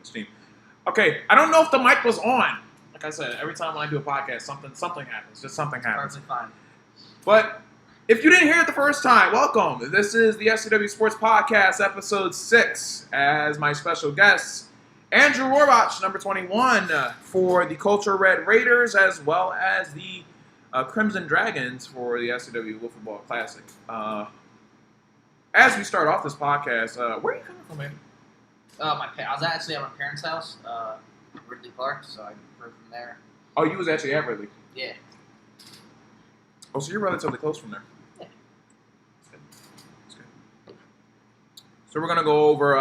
Steam. Okay, I don't know if the mic was on. Like I said, every time when I do a podcast, something happens. Just something happens. Perfectly fine. But if you didn't hear it the first time, welcome. This is the SCW Sports Podcast, episode 6, as my special guest, Andrew Rohrbach, number 21, for the Culture Red Raiders, as well as the Crimson Dragons for the SCW Football Classic. As we start off this podcast, where are you coming from, man? I was actually at my parents' house, Ridley Park, so I grew from there. Oh, you was actually at Ridley? Yeah. Oh, so you're relatively close from there. Yeah. That's good. So we're going to go over,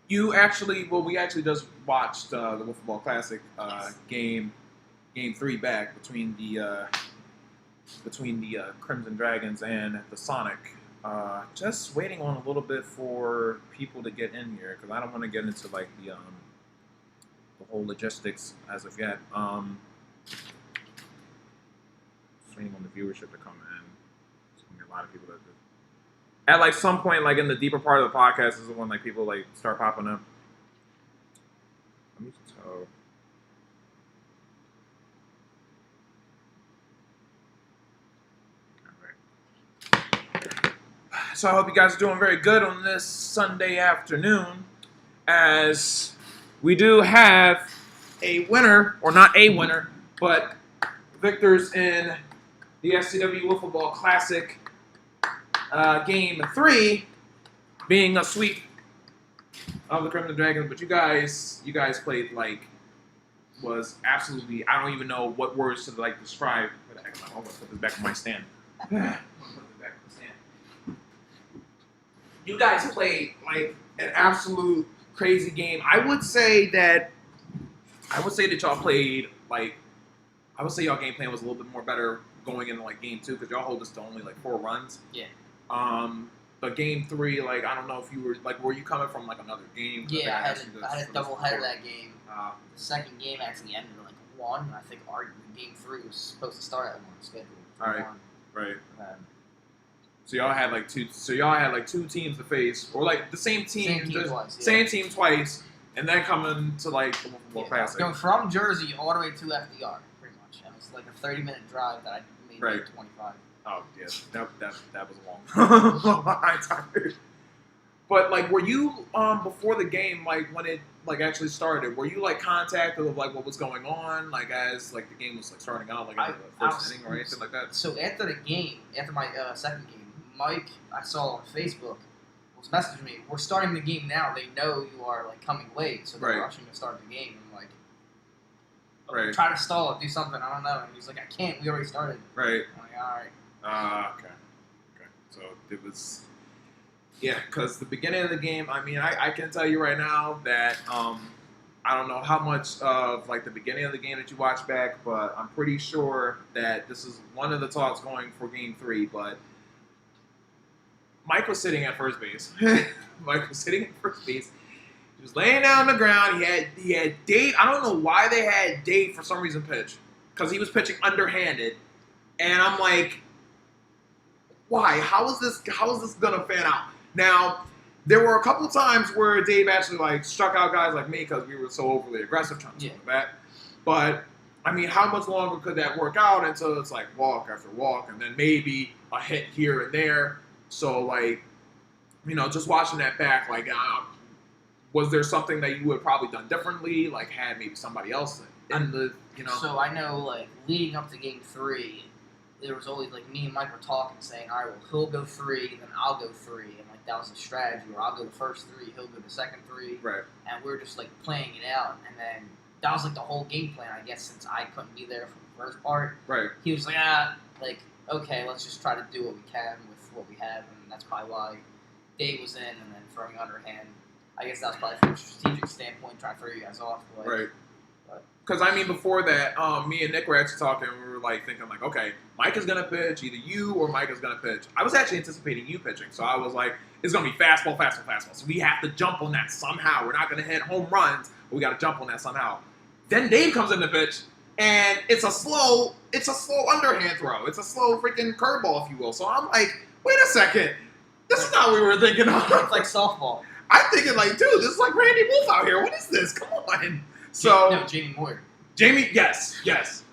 we actually just watched the Football Classic game 3 back between the Crimson Dragons and the Sonic. Just waiting on a little bit for people to get in here because I don't want to get into like the whole logistics as of yet. Just waiting on the viewership to come in. There's gonna be a lot of people that at like some point, like in the deeper part of the podcast, is when like people like start popping up. Let me tell. So I hope you guys are doing very good on this Sunday afternoon, as we do have a winner, or not a winner, but victors in the SCW Football Classic Game 3, being a sweep of the Crimson Dragons. But you guys played was absolutely, I don't even know what words to describe. I'm gonna put this back on my stand. You guys played an absolute crazy game. I would say that y'all played I would say y'all game plan was a little bit more better going into game 2 because y'all hold us to only 4 runs. Yeah. But game 3, I don't know if you were you coming from another game? Yeah, I had a double header that game. The second game actually ended in 1, and I think game 3 was supposed to start at 1 scheduled. All right. Right. So y'all had two teams to face, or the same team twice. Same team twice, and then coming to the Football Classic. Going from Jersey all the way to FDR, pretty much. And it was a 30-minute drive that I made 25. Oh yes, that was a long time. But were you before the game, when it actually started, were you contacted of what was going on, as the game was starting out, in the first inning or anything like that? So after my second game, Mike, I saw on Facebook, was messaging me, we're starting the game now. They know you are coming late, so they're rushing to start the game. I'm try to stall it, do something, I don't know. And he's like, I can't, we already started. Right. I'm like, all right. Okay. So it was, because the beginning of the game, I can tell you right now that I don't know how much of the beginning of the game that you watched back, but I'm pretty sure that this is one of the talks going for game 3, but Mike was sitting at first base. He was laying down on the ground. He had Dave. I don't know why they had Dave for some reason pitch, because he was pitching underhanded, and I'm like, why? How is this gonna fan out? Now, there were a couple times where Dave actually struck out guys like me because we were so overly aggressive trying to swing the bat. But how much longer could that work out until it's walk after walk, and then maybe a hit here and there? So, just watching that back, was there something that you would have probably done differently? Had maybe somebody else in the, So, I know, leading up to game 3, there was always, me and Mike were talking, saying, all right, well, he'll go 3, then I'll go 3. And, that was a strategy, or I'll go the first 3, he'll go the second 3. Right. And we were just, playing it out. And then that was, the whole game plan, I guess, since I couldn't be there for the first part. Right. He was okay, let's just try to do what we can with what we have, and that's probably why Dave was in, and then throwing underhand. I guess that's probably from a strategic standpoint, trying to throw you guys off. Right. Because, before that, me and Nick were actually talking, and we were thinking, okay, Mike is going to pitch, either you or Mike is going to pitch. I was actually anticipating you pitching, so I was it's going to be fastball. So we have to jump on that somehow. We're not going to hit home runs, but we got to jump on that somehow. Then Dave comes in to pitch, and it's a slow underhand throw. It's a slow freaking curveball, if you will. So I'm like, wait a second. This is not what we were thinking of. It's like softball. I'm thinking dude, this is Randy Wolf out here. is this? Come on. So Jamie Moyer. Jamie, yes, yes,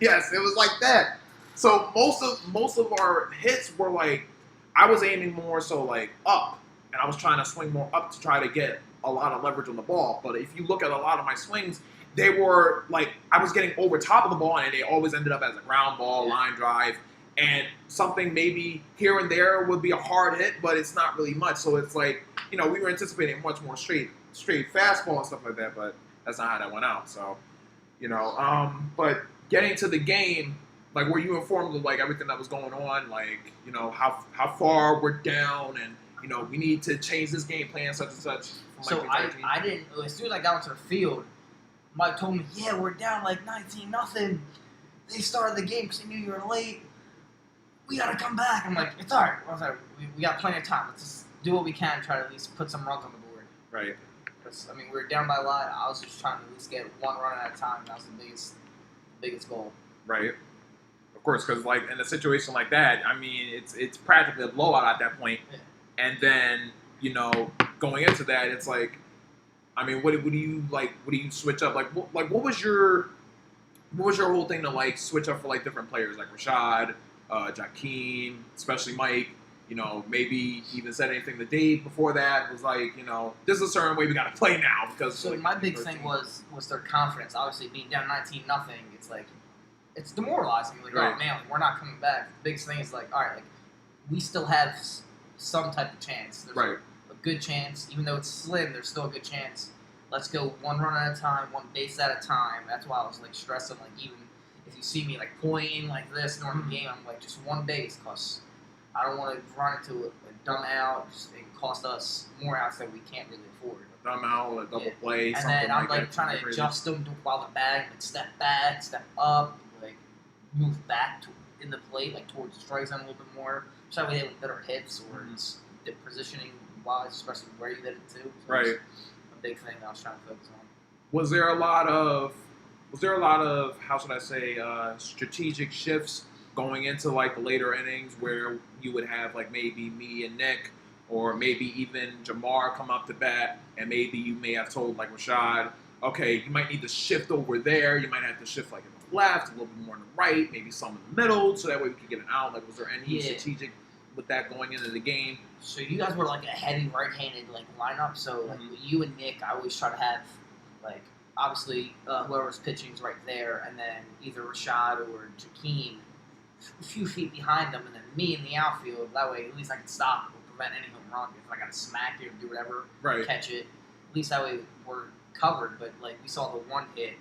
yes. It was like that. So most of our hits were like, I was aiming more so like up, and I was trying to swing more up to try to get a lot of leverage on the ball. But if you look at a lot of my swings, they were like I was getting over top of the ball, and they always ended up as a ground ball, line drive, and something maybe here and there would be a hard hit, but it's not really much. So it's like, we were anticipating much more straight fastball and stuff like that, but that's not how that went out. So, but getting to the game, like, were you informed of like everything that was going on, like, how far we're down, and we need to change this game plan, such and such. So I didn't. As soon as I got onto the field, Mike told me, "Yeah, we're down like 19-0. They started the game because they knew you were late. We gotta come back." I'm like, "It's all right. I was like, we got plenty of time. Let's just do what we can, try to at least put some runs on the board." Right. Because we were down by a lot. I was just trying to at least get one run at a time. That was the biggest goal. Right. Of course, because like in a situation like that, I mean, it's practically a blowout at that point. Yeah. And then going into that, it's like, I mean, what do you switch up? Like what was your whole thing to like switch up for like different players like Rashad, Jakeem, especially Mike? Maybe even said anything the day before that was like, this is a certain way we got to play now because. So like, my big thing was their confidence. Obviously, being down 19-0, it's like it's demoralizing. Like, right. Oh man, we're not coming back. The biggest thing is like, all right, like we still have some type of chance. There's right. a good chance, even though it's slim. There's still a good chance. Let's go one run at a time, one base at a time. That's why I was like stressing. Like even if you see me like pointing like this during the game, I'm like just one base because I don't want to run into a dumb out and cost us more outs that we can't really afford. A dumb out, a double play, and something then I'm like like that, trying to adjust them while the bag, like step back, step up, like move back in the plate, like towards the strike zone a little bit more. So that way they have better hits or the positioning wise, especially where you hit it to. So right. A big thing I was trying to focus on. Was there a lot of how should I say strategic shifts going into like the later innings where you would have like maybe me and Nick or maybe even Jamar come up to bat and maybe you may have told like Rashad, okay, you might need to shift over there. You might have to shift like in the left, a little bit more in the right, maybe some in the middle, so that way we could get an out. Like, was there any strategic with that going into the game? So you guys were like a heavy right-handed like lineup. So like with you and Nick, I always try to have like obviously whoever's pitching is right there, and then either Rashad or Jakeem a few feet behind them, and then me in the outfield. That way, at least I can stop or prevent any home run. If I got to smack it or do whatever, catch it. At least that way we're covered. But like we saw the one hit,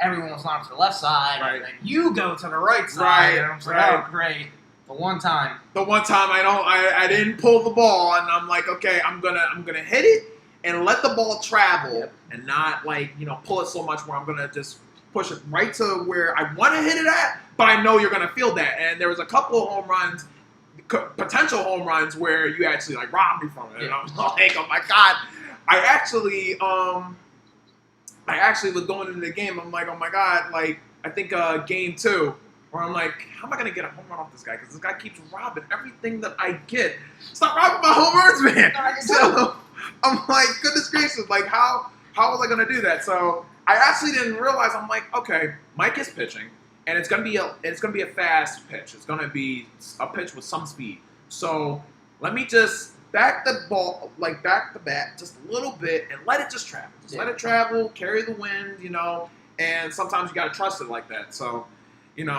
everyone was lined up to the left side, and then you go to the right side. And I'm like, oh great. The one time I didn't pull the ball, and I'm like, okay, I'm gonna hit it and let the ball travel and not like pull it so much where I'm gonna just push it right to where I want to hit it at, but I know you're gonna feel that. And there was a couple of home runs, potential home runs, where you actually like robbed me from it, and I'm like, oh my god, I actually was going into the game. I'm like, oh my god, like I think game 2. Where I'm like, how am I going to get a home run off this guy? Because this guy keeps robbing everything that I get. Stop robbing my home runs, man. So I'm like, goodness gracious, like how was I going to do that? So I actually didn't realize. I'm like, okay, Mike is pitching, and it's going to be a fast pitch. It's going to be a pitch with some speed. So let me just back the bat just a little bit and let it just travel. Let it travel, carry the wind, and sometimes you got to trust it like that. So. And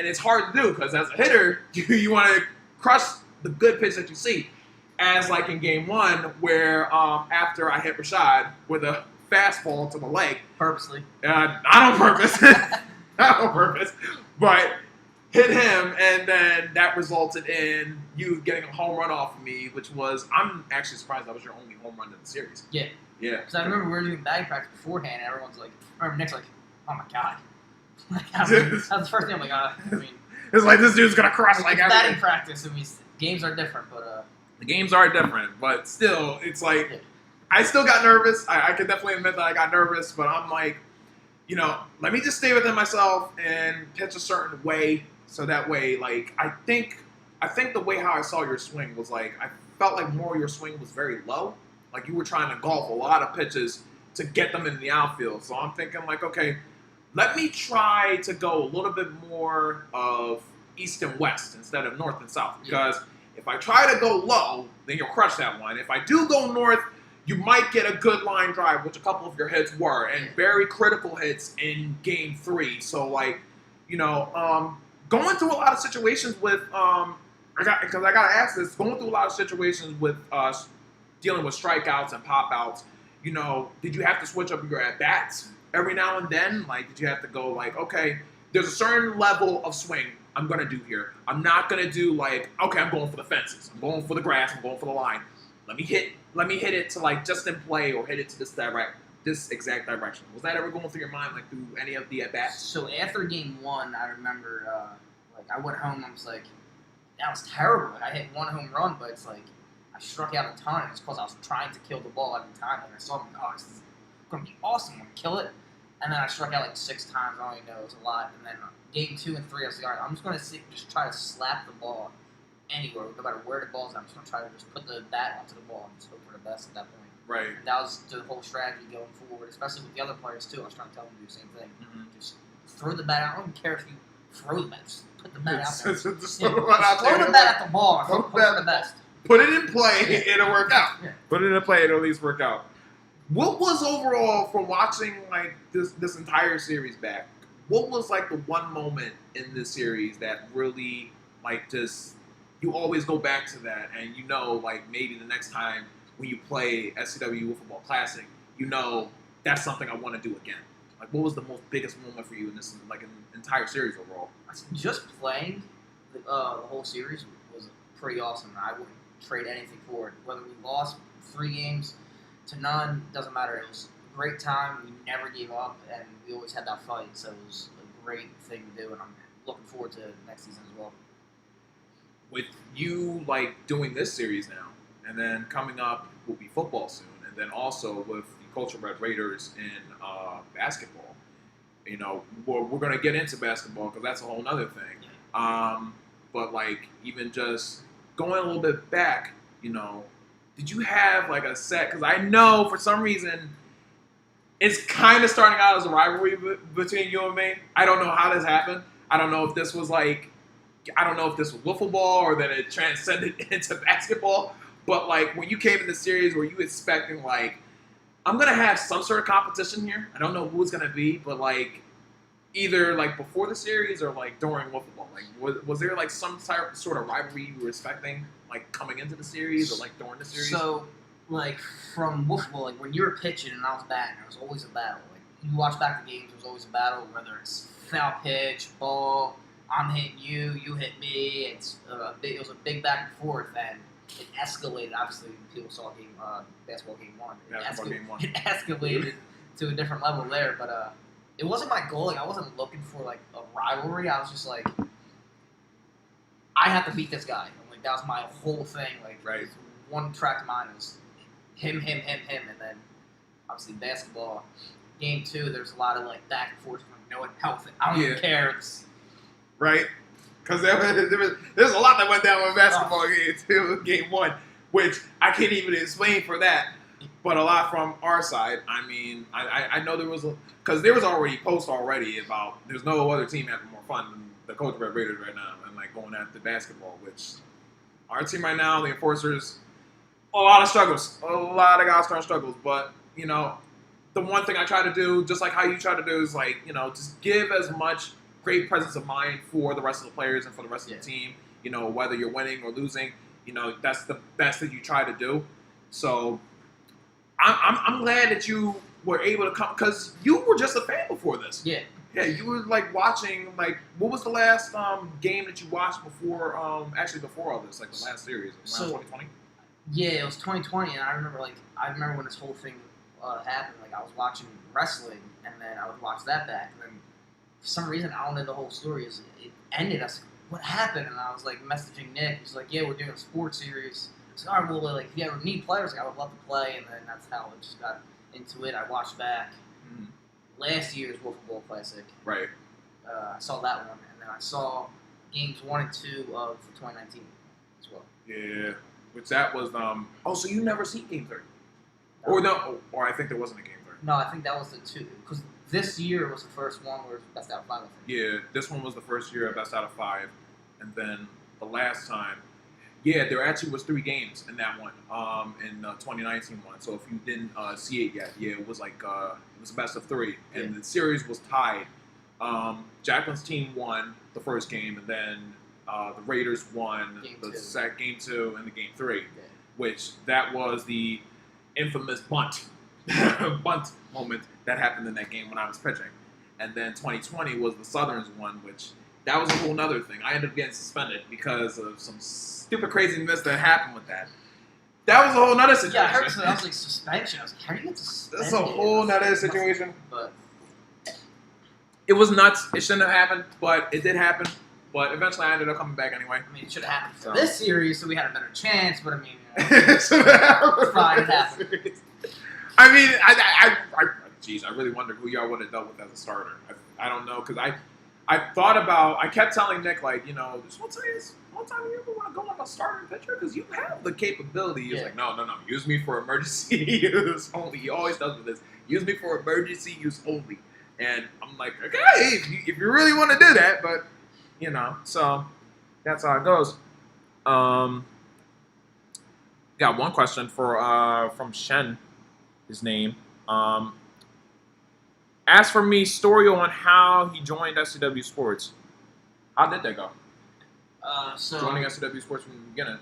it's hard to do because as a hitter, you want to crush the good pitch that you see. As like in game 1, where after I hit Rashad with a fastball to the leg. Purposely. Not on purpose. Not on purpose. But hit him, and then that resulted in you getting a home run off of me, which was, I'm actually surprised that was your only home run in the series. Yeah. Yeah. Because I remember we were doing batting practice beforehand, and everyone's like, Nick's like, oh my god. That's the first thing I'm like, I mean, it's like this dude's gonna crush like everything. Batting practice. I mean, games are different, but the games are different, but still, it's like I still got nervous. I can definitely admit that I got nervous, but I'm like, let me just stay within myself and pitch a certain way, so that way, like I think the way how I saw your swing was like I felt like more of your swing was very low, like you were trying to golf a lot of pitches to get them in the outfield. So I'm thinking like, okay, let me try to go a little bit more of east and west instead of north and south. Because if I try to go low, then you'll crush that one. If I do go north, you might get a good line drive, which a couple of your hits were, and very critical hits in Game 3. So, like, you know, going through a lot of situations with, because I got to ask this, going through a lot of situations with dealing with strikeouts and pop-outs, you know, did you have to switch up your at-bats every now and then? Like, did you have to go, like, okay, there's a certain level of swing I'm going to do here. I'm not going to do, like, okay, I'm going for the fences. I'm going for the grass. I'm going for the line. Let me hit it to, like, just in play or hit it to this exact direction. Was that ever going through your mind, like, through any of the at-bats? So after Game 1, I remember, like, I went home, I was like, that was terrible. Like, I hit one home run, but it's like, I struck out a ton, and it's because I was trying to kill the ball every time. Like, I saw him, oh, this is going to be awesome. I'm going to kill it. And then I struck out, like, 6 times. I don't even know. It was a lot. And then Game 2 and 3, I was like, all right, I'm just going to just try to slap the ball anywhere, no matter where the ball's at. I'm just going to try to just put the bat onto the ball and just hope for the best at that point. Right. And that was the whole strategy going forward, especially with the other players, too. I was trying to tell them to do the same thing. Mm-hmm. Just throw the bat out. I don't even care if you throw the bat. Just put the bat out there. Just Yeah, throw the bat at the ball and hope for the best. Put it in play, it'll work out. Yeah. Put it in play, it'll at least work out. What was overall, from watching like this entire series back, what was like the one moment in this series that really like just, you always go back to that, and you know, like maybe the next time when you play SCW Football Classic, you know that's something I want to do again. Like, what was the biggest moment for you in this, like, in the entire series overall? Just playing the whole series was pretty awesome. I wouldn't trade anything for it. Whether we lost 3 games to none, doesn't matter. It was a great time. We never gave up, and we always had that fight. So it was a great thing to do, and I'm looking forward to next season as well. With you like doing this series now, and then coming up will be football soon, and then also with the Culture Red Raiders in basketball. You know, we're going to get into basketball because that's a whole other thing. But like, even just going a little bit back, you know, did you have like a set? Because I know for some reason it's kind of starting out as a rivalry between you and me. I don't know how this happened. I don't know if this was like, I don't know if this was wiffle ball or that it transcended into basketball. But like, when you came in the series, were you expecting like, I'm gonna have some sort of competition here? I don't know who it's gonna be, but like, either like before the series or like during wiffle ball. Like, was there like some type sort of rivalry you were expecting, like coming into the series or like during the series? So, like from wiffle ball, like when you were pitching and I was batting, there was always a battle. Like you watch back the games, there was always a battle, whether it's foul pitch, ball, I'm hitting you, you hit me. It was a big back and forth, and it escalated. Obviously, people saw basketball game 1. It escalated to a different level there, but it wasn't my goal. Like, I wasn't looking for like a rivalry. I was just like, I have to beat this guy. And, like, that was my whole thing. Like, right. One track mind was him, and then obviously basketball. Game 2, there's a lot of like back and forth. Like, no one helps it. I don't even care. It's right. Because there's a lot that went down with basketball game 1, which I can't even explain for that. But a lot from our side. I mean, I know there was because there was already posts already about there's no other team having more fun than the Culture Red Raiders right now, and like going after basketball. Which our team right now, the Enforcers, a lot of struggles, a lot of guys trying struggles. But you know, the one thing I try to do, just like how you try to do, is like, you know, just give as much great presence of mind for the rest of the players and for the rest of the team. You know, whether you're winning or losing, you know, that's the best that you try to do. So I'm glad that you were able to come, because you were just a fan before this. Yeah, you were like watching, like, what was the last game that you watched before all this, like the last series, around 2020? Yeah, it was 2020, and I remember when this whole thing happened. Like, I was watching wrestling, and then I would watch that back, and then for some reason, I don't know the whole story. It ended. I was like, what happened? And I was like messaging Nick. He's like, yeah, we're doing a sports series. I was like, all right, well, like, if you ever need players, like, I would love to play. And then that's how I just got into it. I watched back last year's Wiffle Ball Classic. Right. I saw that one, and then I saw games 1 and 2 of 2019 as well. Yeah, which that was so you never seen Game 3? Or no, or I think there wasn't a Game 3. No, I think that was the 2. Because this year was the first one where it was best out of 5, I think. Yeah, this one was the first year of best out of 5. And then the last time, yeah, there actually was 3 games in that one, in the 2019 one. So if you didn't see it yet, yeah, it was like it was a best of 3, and the series was tied. Jacqueline's team won the first game, and then the Raiders won game 2 and the game 3, which that was the infamous bunt moment that happened in that game when I was pitching. And then 2020 was the Southerns one, which that was a whole nother thing. I ended up getting suspended because of some stupid craziness that happened with that. That was a whole nother situation. Yeah, I heard so. I was like, suspension. I was like, how do you get suspended? That's a whole nother situation. But it was nuts. It shouldn't have happened, but it did happen. But eventually I ended up coming back anyway. I mean, it should have happened for this series, so we had a better chance, but I mean, it should have happened. It's fine, it happened. I mean, I really wonder who y'all would have dealt with as a starter. I don't know, because I kept telling Nick, like, you know, this one time you ever want to go like a starting pitcher? Because you have the capability. He's like, no, use me for emergency use only. He always does with this. Use me for emergency use only. And I'm like, okay, if you really want to do that, but, you know, so that's how it goes. Got one question from Shen, his name. As for me, story on how he joined SCW Sports. How did that go? Joining SCW Sports from the beginning.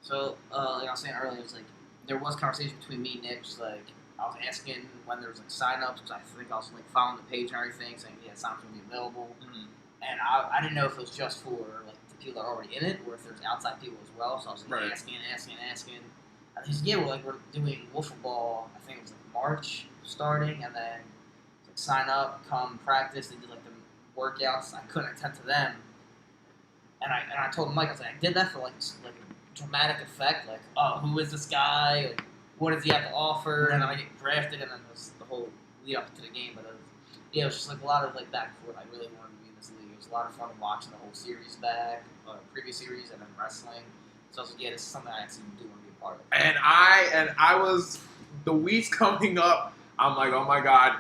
So, like I was saying earlier, it was like there was conversation between me and Nick. Just like I was asking when there was like sign-ups, because I think I was like following the page and everything, saying sign-ups will be available. Mm-hmm. And I didn't know if it was just for like the people that are already in it, or if there's outside people as well. So I was like asking. And he said, we're doing wiffle ball. I think it was like March starting, and then like sign up, come practice. They did like the workouts. I couldn't attend to them, and I told Mike, I was like, I did that for like a dramatic effect. Like, oh, who is this guy? Like, what does he have to offer? And then I get drafted, and then there's the whole lead up to the game. But it was just like a lot of like back and forth. I really wanted to be in this league. It was a lot of fun watching the whole series back, previous series, and then wrestling. So I was like, this is something I actually do want to be a part of. And I was, the weeks coming up, I'm like, oh my God,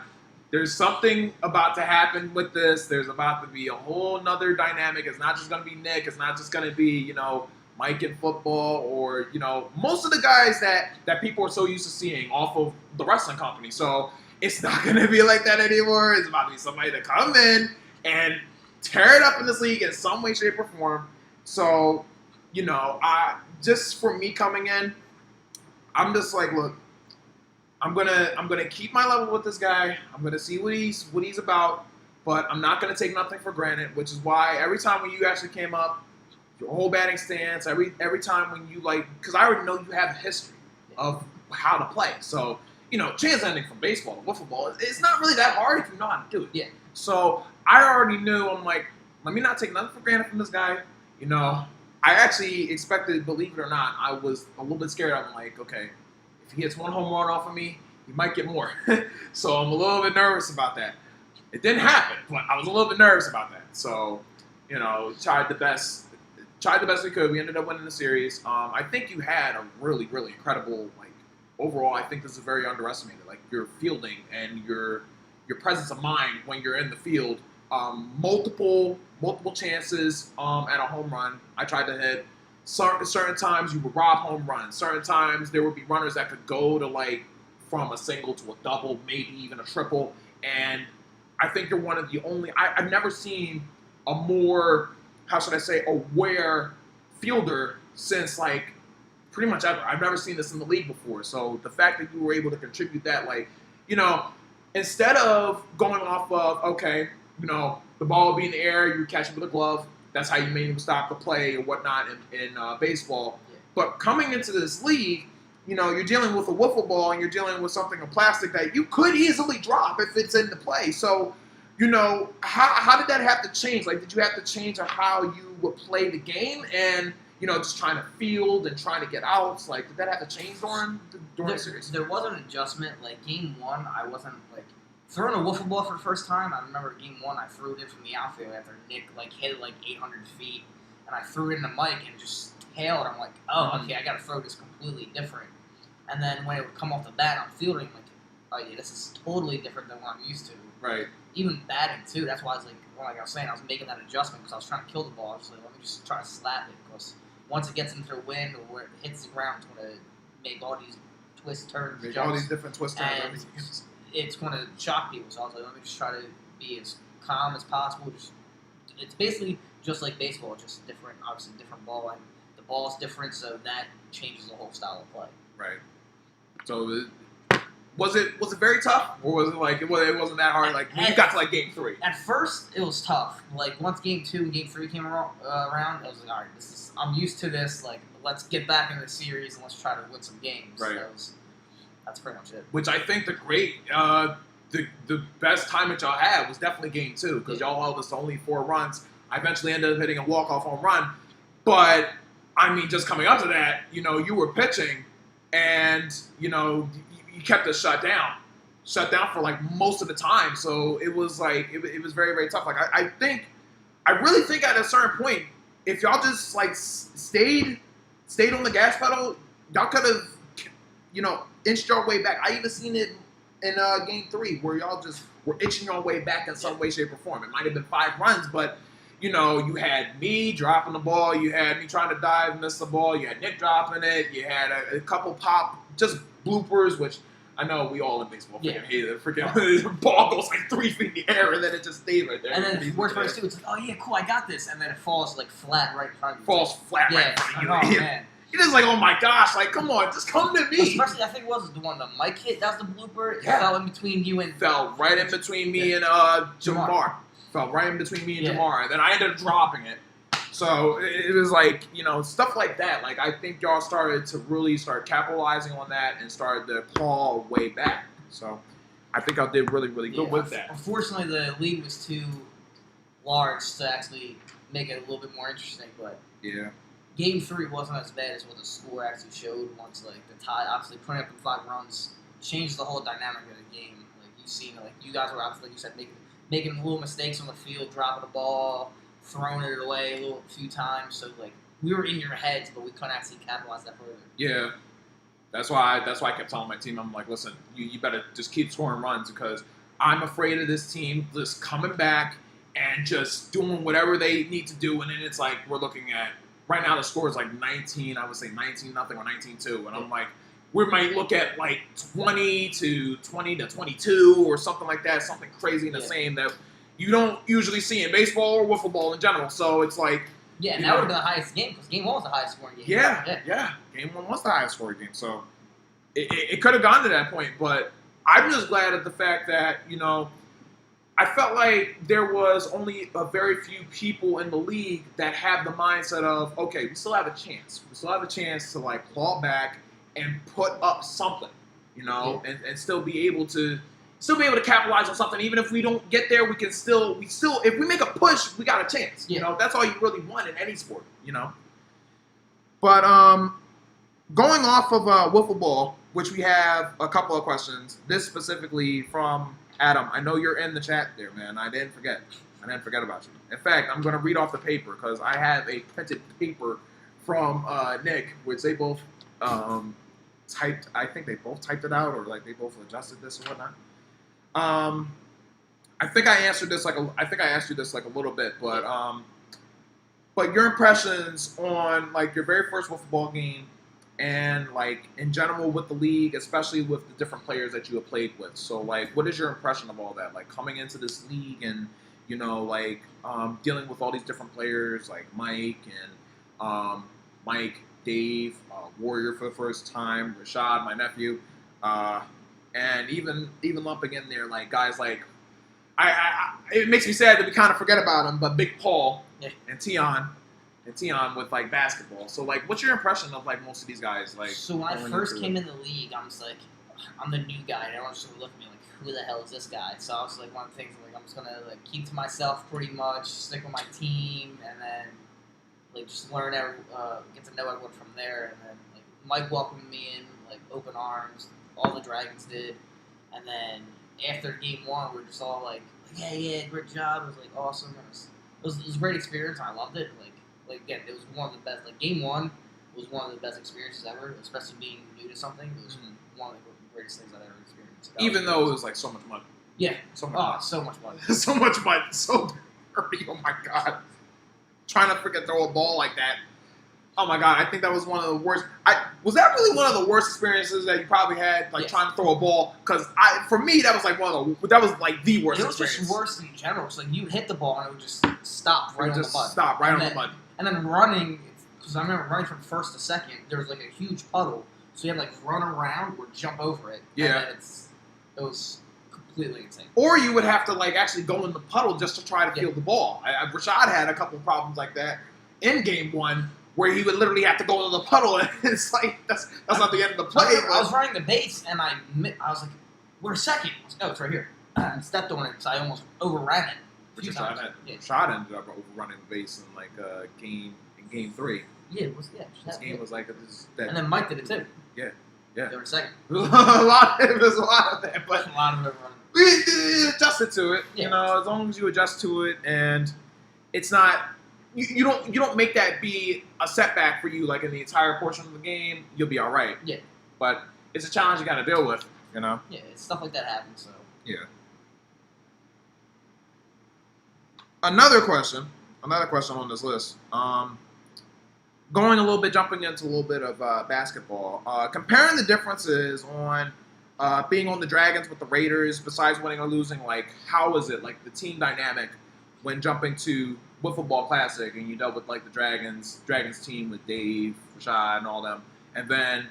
there's something about to happen with this. There's about to be a whole nother dynamic. It's not just going to be Nick. It's not just going to be, you know, Mike in football, or, you know, most of the guys that people are so used to seeing off of the wrestling company. So it's not going to be like that anymore. It's about to be somebody to come in and tear it up in this league in some way, shape, or form. So, you know, just for me coming in, I'm just like, look, I'm gonna keep my level with this guy. I'm gonna see what he's about, but I'm not gonna take nothing for granted. Which is why every time when you actually came up, your whole batting stance, every time when you because I already know you have a history of how to play. So, you know, chance ending from baseball to wiffle ball, it's not really that hard if you know how to do it. Yeah. So I already knew. I'm like, let me not take nothing for granted from this guy. You know, I actually expected, believe it or not, I was a little bit scared. I'm like, okay, if he hits one home run off of me, he might get more. So I'm a little bit nervous about that. It didn't happen, but I was a little bit nervous about that. So, you know, tried the best we could. We ended up winning the series. I think you had a really, really incredible, overall, I think this is very underestimated. Your fielding and your presence of mind when you're in the field. Multiple chances at a home run. I tried to hit. Certain times you would rob home runs. Certain times there would be runners that could go to from a single to a double, maybe even a triple. And I think you're one of the only. I've never seen a more, how should I say, aware fielder since pretty much ever. I've never seen this in the league before. So the fact that you were able to contribute that, instead of going off of, okay, the ball will be in the air, you catch it with a glove. That's how you maybe stop the play or whatnot in baseball. Yeah. But coming into this league, you're dealing with a wiffle ball and you're dealing with something of plastic that you could easily drop if it's in the play. So, how did that have to change? Did you have to change how you would play the game and, just trying to field and trying to get outs? Did that have to change during the series? There was an adjustment. Game one, I wasn't, throwing a wiffle ball for the first time. I remember game one, I threw it in from the outfield after Nick hit it 800 feet, and I threw it in the mic and just tailed. I'm like, oh, okay, I got to throw this completely different. And then when it would come off the bat, I'm fielding, oh yeah, this is totally different than what I'm used to. Right. Even batting too. That's why I was like I was saying, I was making that adjustment because I was trying to kill the ball. I was like, let me just try to slap it because once it gets into the wind or where it hits the ground, it's going to make all these twists, turns, Make jumps, all these different twists, turns, and everything. it's going to shock people. So I was like, let me just try to be as calm as possible. It's basically just like baseball, just different, obviously different ball, and the ball's different, so that changes the whole style of play. Right. So was it very tough, or was it like it wasn't that hard? Like when you got to like game 3. At first, it was tough. Like once game 2 and game 3 came around, I was like, all right, I'm used to this. Like let's get back into the series and let's try to win some games. Right. That's pretty much it. Which I think the best time that y'all had was definitely game 2 because y'all held us to only 4 runs. I eventually ended up hitting a walk-off home run, but I mean, just coming up to that, you were pitching, and you kept us shut down for like most of the time. So it was like it was very, very tough. Like I really think at a certain point, if y'all just like stayed on the gas pedal, y'all could have inched your way back. I even seen it in game 3 where y'all just were itching your way back in some way, shape, or form. It might have been 5 runs, but you had me dropping the ball, you had me trying to dive and miss the ball, you had Nick dropping it, you had a couple pop just bloopers, which I know we all in baseball freaking hate it. The ball goes like 3 feet in the air and then it just stays right there. And then the worst part too, it's like, oh yeah, cool, I got this, and then it falls like flat right in front of you. Falls flat right in front of you. Oh man. You're just like, oh my gosh, like come on, just come to me. Especially, I think it was the one that Mike hit. That was the blooper. It Yeah. fell in between you and. Fell right in between me and Jamar. Fell right in between me and Jamar. And then I ended up dropping it. So it was like, stuff like that. Like I think y'all started to really start capitalizing on that and started to claw way back. So I think I did really, really good with that. Unfortunately, the league was too large to actually make it a little bit more interesting. But yeah. Game 3 wasn't as bad as what the score actually showed. Once like the tie, obviously putting up the 5 runs changed the whole dynamic of the game. Like you've seen, like you guys were obviously, like you said, making little mistakes on the field, dropping the ball, throwing it away a few times. So like we were in your heads, but we couldn't actually capitalize that further. Yeah, that's why I kept telling my team, I'm like, listen, you better just keep scoring runs because I'm afraid of this team just coming back and just doing whatever they need to do, and then it's like we're looking at. Right now, the score is like 19, I would say 19-0 or 19-2. And I'm like, we might look at like 20 to 22 or something like that, something crazy in the same that you don't usually see in baseball or wiffle ball in general. So it's like. Yeah, and that would have been the highest game because game 1 was the highest scoring game. Yeah. Game 1 was the highest scoring game. So it could have gone to that point. But I'm just glad at the fact that, I felt like there was only a very few people in the league that have the mindset of, okay, we still have a chance. We still have a chance to like claw back and put up something, and still be able to capitalize on something. Even if we don't get there, we still if we make a push, we got a chance. That's all you really want in any sport. But going off of wiffle ball, which we have a couple of questions. This specifically from Adam, I know you're in the chat there, man. I didn't forget about you. In fact, I'm going to read off the paper because I have a printed paper from Nick, which they both typed. I think they both typed it out, or like they both adjusted this or whatnot. I think I answered this I think I asked you this like a little bit, but your impressions on like your very first wiffle ball game. And, like, in general with the league, especially with the different players that you have played with. So, like, what is your impression of all that? Like, coming into this league and, dealing with all these different players, like Mike and Dave, Warrior for the first time, Rashad, my nephew, and even lumping in there, like, guys like, it makes me sad that we kind of forget about him, but Big Paul and Tion with like basketball. So like, what's your impression of like most of these guys? Like, so when I first came in the league, I was like, I'm the new guy, and everyone's just gonna look at me like, who the hell is this guy? So I was like, one of the things like I'm just gonna like keep to myself pretty much, stick with my team, and then like just learn get to know everyone from there. And then like Mike welcomed me in like open arms, all the Dragons did, and then after game 1, we were just all like, yeah, great job. It was like awesome. It was a great experience. I loved it. Like again, it was one of the best. Like game 1 was one of the best experiences ever, especially being new to something. It was one of the greatest things I've ever experienced. So Even though it was like so much money. Yeah. So much money. So much money. So much money. So dirty. Oh my God. Trying to freaking throw a ball like that. Oh my God. I think that was one of the worst. Was that really one of the worst experiences that you probably had, like trying to throw a ball? Because for me, that was like that was like the worst experience. It was just worse in general. It's like you hit the ball and it would just stop right on the mud. Stop right on the mud. And then running, because I remember running from first to second, there was like a huge puddle. So you had to like run around or jump over it. Yeah. And it was completely insane. Or you would have to like actually go in the puddle just to try to field the ball. Rashad had a couple of problems like that in game 1 where he would literally have to go into the puddle and it's like that's not the end of the play. I was running the base and I was like, "Where's second?" I was like, "Oh, it's right here." And stepped on it because I almost overran it. Rashad ended up overrunning the base in like game 3. Yeah, This game was like and then Mike did it too. Yeah. They were second. There's a lot of that, but a lot of it running. We adjusted to it. Yeah. You know, as long as you adjust to it, and it's not you don't make that be a setback for you. Like in the entire portion of the game, you'll be all right. Yeah. But it's a challenge you got to deal with. You know. Yeah, stuff like that happens. So. Yeah. Another question on this list. Jumping into a little bit of basketball. Comparing the differences on being on the Dragons with the Raiders, besides winning or losing, like how is it, like the team dynamic when jumping to Wiffle Ball Classic and you dealt with like the Dragons team with Dave, Rashad, and all them, and then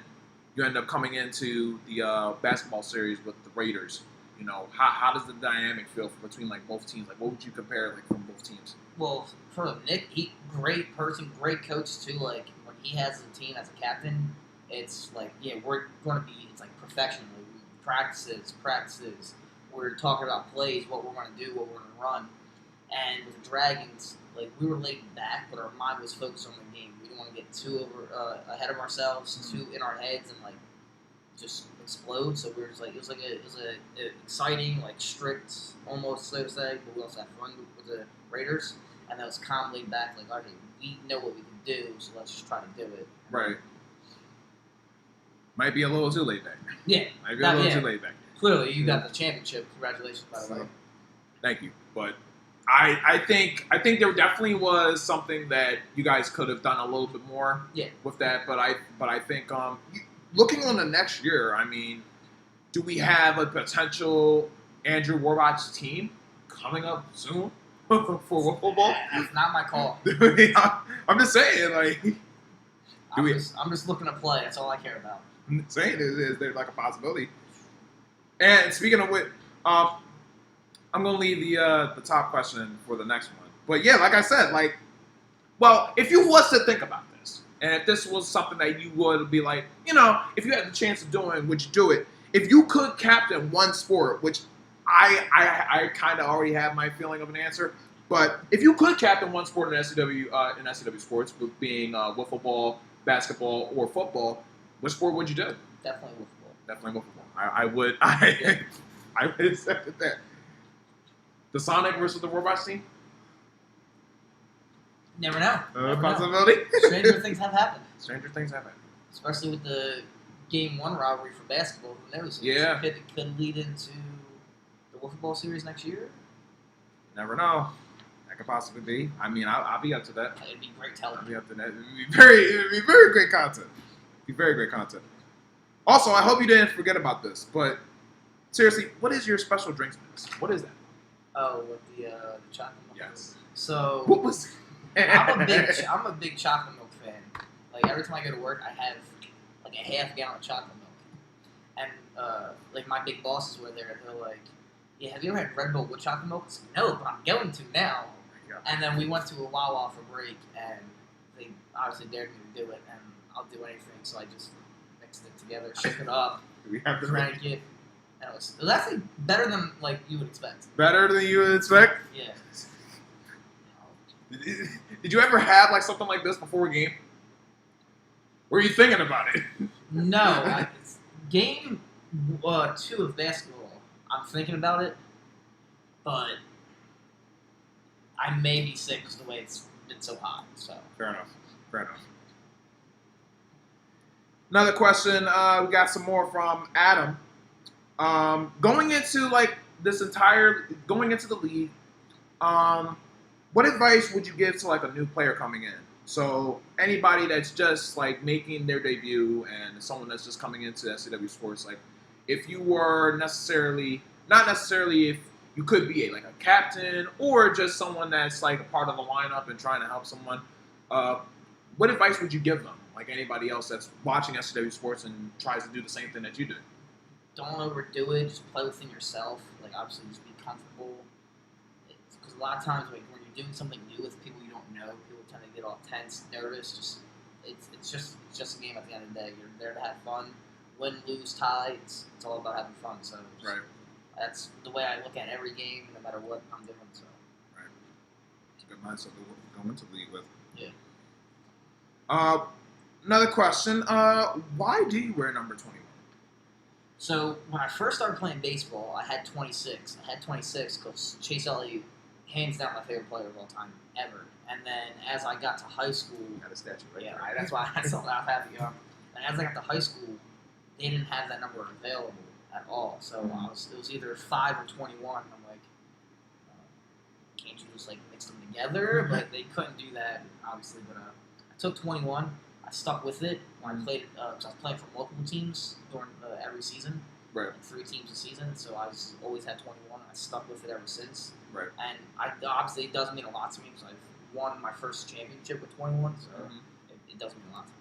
you end up coming into the basketball series with the Raiders. You know, how does the dynamic feel between like both teams? Like, what would you compare like from both teams? Well, for Nick, great person, great coach too. Like when he has a team as a captain, it's like we're going to be like perfection. Like, practices. We're talking about plays, what we're going to do, what we're going to run. And with the Dragons, like we were laid back, but our mind was focused on the game. We didn't want to get too ahead of ourselves, too in our heads, and like just explode. So we were just like it was a exciting, like strict, almost so to say, but we also had fun with the Raiders, and that was calm, laid back. Like, okay, we know what we can do, so let's just try to do it. Right. Might be a little too laid back. Yeah. Might be a little too laid back. Clearly, you got the championship. Congratulations, by the way. Thank you. But I think there definitely was something that you guys could have done a little bit more with that. But I think looking on the next year, I mean, do we have a potential Andrew Rohrbach team coming up soon for football? That's not my call. I'm just saying, like, I'm just looking to play. That's all I care about. I'm saying is there like a possibility? And speaking of which, I'm gonna leave the top question for the next one. But yeah, like I said, like, well, if you was to think about this, and if this was something that you would be like, you know, if you had the chance of doing, would you do it? If you could captain one sport, which I kind of already have my feeling of an answer, but if you could captain one sport in SCW Sports, with being wiffle ball, basketball, or football, what sport would you do? Definitely wiffle ball. Definitely wiffle ball. I would accept that. The Sonic versus the Robots team? Never know. Possibility. Stranger things have happened. Stranger things happen. Especially with the Game 1 rivalry for basketball. Who knows? Yeah. It could lead into the wiffle ball series next year. Never know. That could possibly be. I mean, I'll be up to that. It'd be great television. I'll be up to that. It'd be very great content. It'd be very great content. Also, I hope you didn't forget about this, but seriously, what is your special drinks mix? What is that? Oh, with the chocolate milk. Yes. So what was? I'm a big chocolate milk fan. Like every time I go to work, I have like a half gallon of chocolate milk, and like my big bosses were there. They're like, "Yeah, have you ever had Red Bull with chocolate milk?" I said, "No, but I'm going to now." Oh my God. And then we went to a Wawa for break, and they obviously dared me to do it, and I'll do anything. So I just mixed it together, shook it up, Do we have to drank it. And it was actually better than like you would expect. Better than you would expect? Yeah. Did you ever have like something like this before a game? Were you thinking about it? No. Game 2 of basketball, I'm thinking about it, but I may be sick because the way it's been so hot. So Fair enough. Another question. We got some more from Adam. Going into like going into the league, what advice would you give to like a new player coming in? So anybody that's just like making their debut and someone that's just coming into SCW Sports, like if you were not necessarily if you could be like a captain or just someone that's like a part of the lineup and trying to help someone, what advice would you give them? Like anybody else that's watching SCW Sports and tries to do the same thing that you do. Don't overdo it. Just play within yourself. Like obviously, just be comfortable. Because a lot of times, like when you're doing something new with people you don't know, people tend to get all tense, nervous. It's just a game at the end of the day. You're there to have fun. Win, lose, tie. It's all about having fun. So right. That's the way I look at every game, no matter what I'm doing. So right. It's a good mindset to go into the league with. Yeah. Another question. Why do you wear number 21? So when I first started playing baseball, I had 26. I had 26 because Chase Elliott, hands down my favorite player of all time ever. And then as I got to high school, You got a statue right yeah, there. that's why I'm happy. And as I got to high school, they didn't have that number available at all. So it was either 5 or 21. I'm like, can't you just like mix them together? But they couldn't do that, obviously. But I took 21. I stuck with it when I played. Cause I was playing for multiple teams during every season. Right. Like 3 teams a season, so I always had 21. And I stuck with it ever since. Right. And obviously it does mean a lot to me because I've won my first championship with 21, so it does mean a lot to me.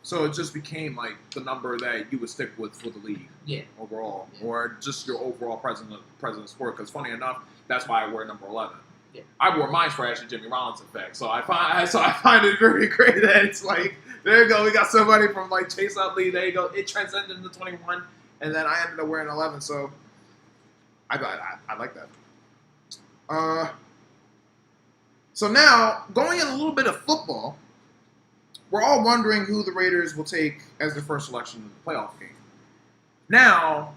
So it just became like the number that you would stick with for the league, overall, or just your overall presence of sport. Because funny enough, that's why I wear number 11. Yeah. I wore mine for actually Jimmy Rollins' effect, so I find it very great that it's like there you go, we got somebody from like Chase Utley, there you go, it transcended into 21, and then I ended up wearing 11. So I like that. So now going in a little bit of football. We're all wondering who the Raiders will take as their first selection in the playoff game. Now,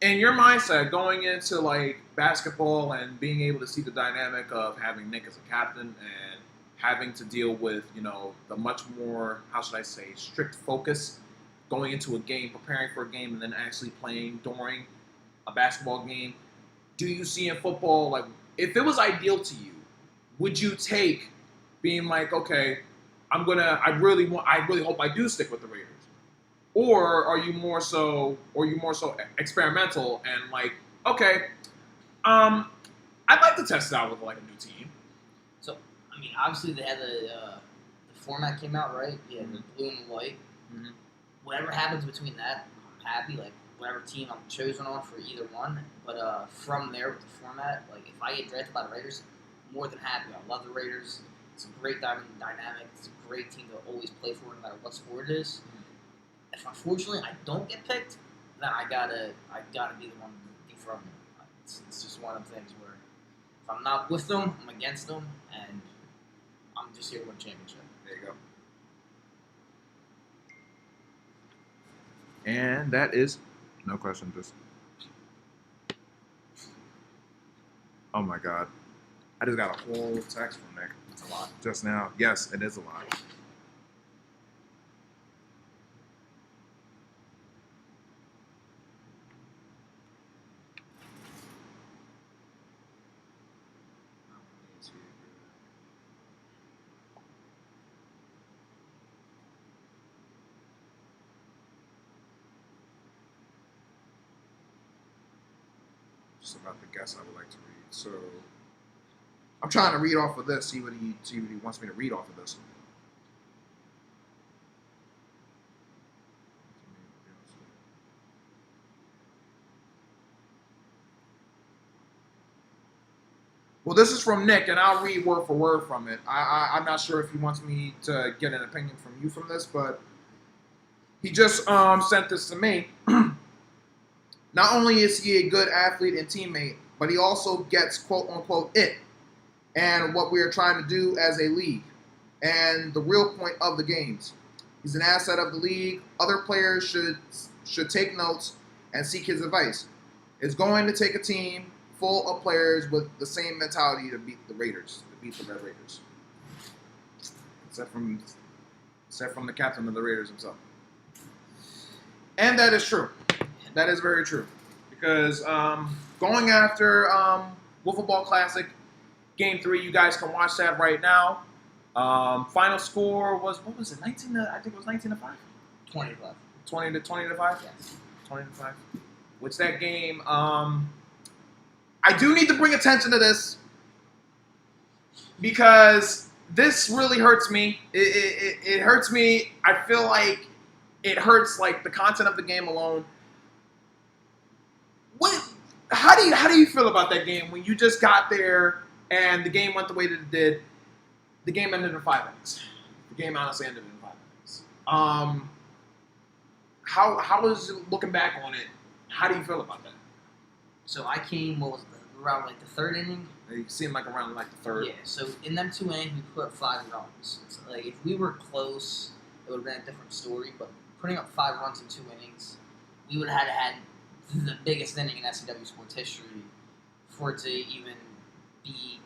in your mindset, going into like basketball and being able to see the dynamic of having Nick as a captain and having to deal with, the much more, how should I say, strict focus going into a game, preparing for a game, and then actually playing during a basketball game. Do you see in football, like, if it was ideal to you, would you take being like, okay, I really hope I do stick with the Raiders, or are you more so experimental and like, okay, I'd like to test it out with like a new team. So I mean, obviously they had the format came out right, the blue and white. Mm-hmm. Whatever happens between that, I'm happy. Like whatever team I'm chosen on for either one. But from there with the format, like if I get drafted by the Raiders, I'm more than happy. I love the Raiders. It's a great dynamic. It's a great team to always play for, no matter what sport it is. If unfortunately I don't get picked, then I gotta be the one to dethrone them. It's just one of the things where if I'm not with them, I'm against them, and I'm just here to win a championship. There you go. And that is no question. Just oh my God, I just got a whole text from Nick. It's a lot. Just now. Yes, it is a lot. Just about the guess I would like to read. So I'm trying to read off of this, see what he wants me to read off of this. Well, this is from Nick, and I'll read word for word from it. I'm not sure if he wants me to get an opinion from you from this, but he just sent this to me. Not only is he a good athlete and teammate, but he also gets quote-unquote it, and what we are trying to do as a league, and the real point of the games. He's an asset of the league. Other players should take notes and seek his advice. It's going to take a team full of players with the same mentality to beat the Raiders, to beat the Red Raiders. Except from the captain of the Raiders himself. And that is true. That is very true. Because going after Wiffle Ball Classic Game 3, you guys can watch that right now. Final score was, what was it, 19 to, I think it was 19 to 5? 20 to 5. 20 to 5? Yes. 20 to 5. Which that game, I do need to bring attention to this because this really hurts me. It hurts me. I feel like it hurts like the content of the game alone. How do you feel about that game when you just got there and the game went the way that it did? The game ended in 5 innings. The game honestly ended in 5 innings. How is looking back on it? How do you feel about that? So I came, what was it, around like the 3rd inning? It seemed like around like the 3rd. Yeah, so in them 2 innings, we put up 5 runs. It's like if we were close, it would have been a different story, but putting up 5 runs in 2 innings, we would have had the biggest inning in SCW Sports history for it to even be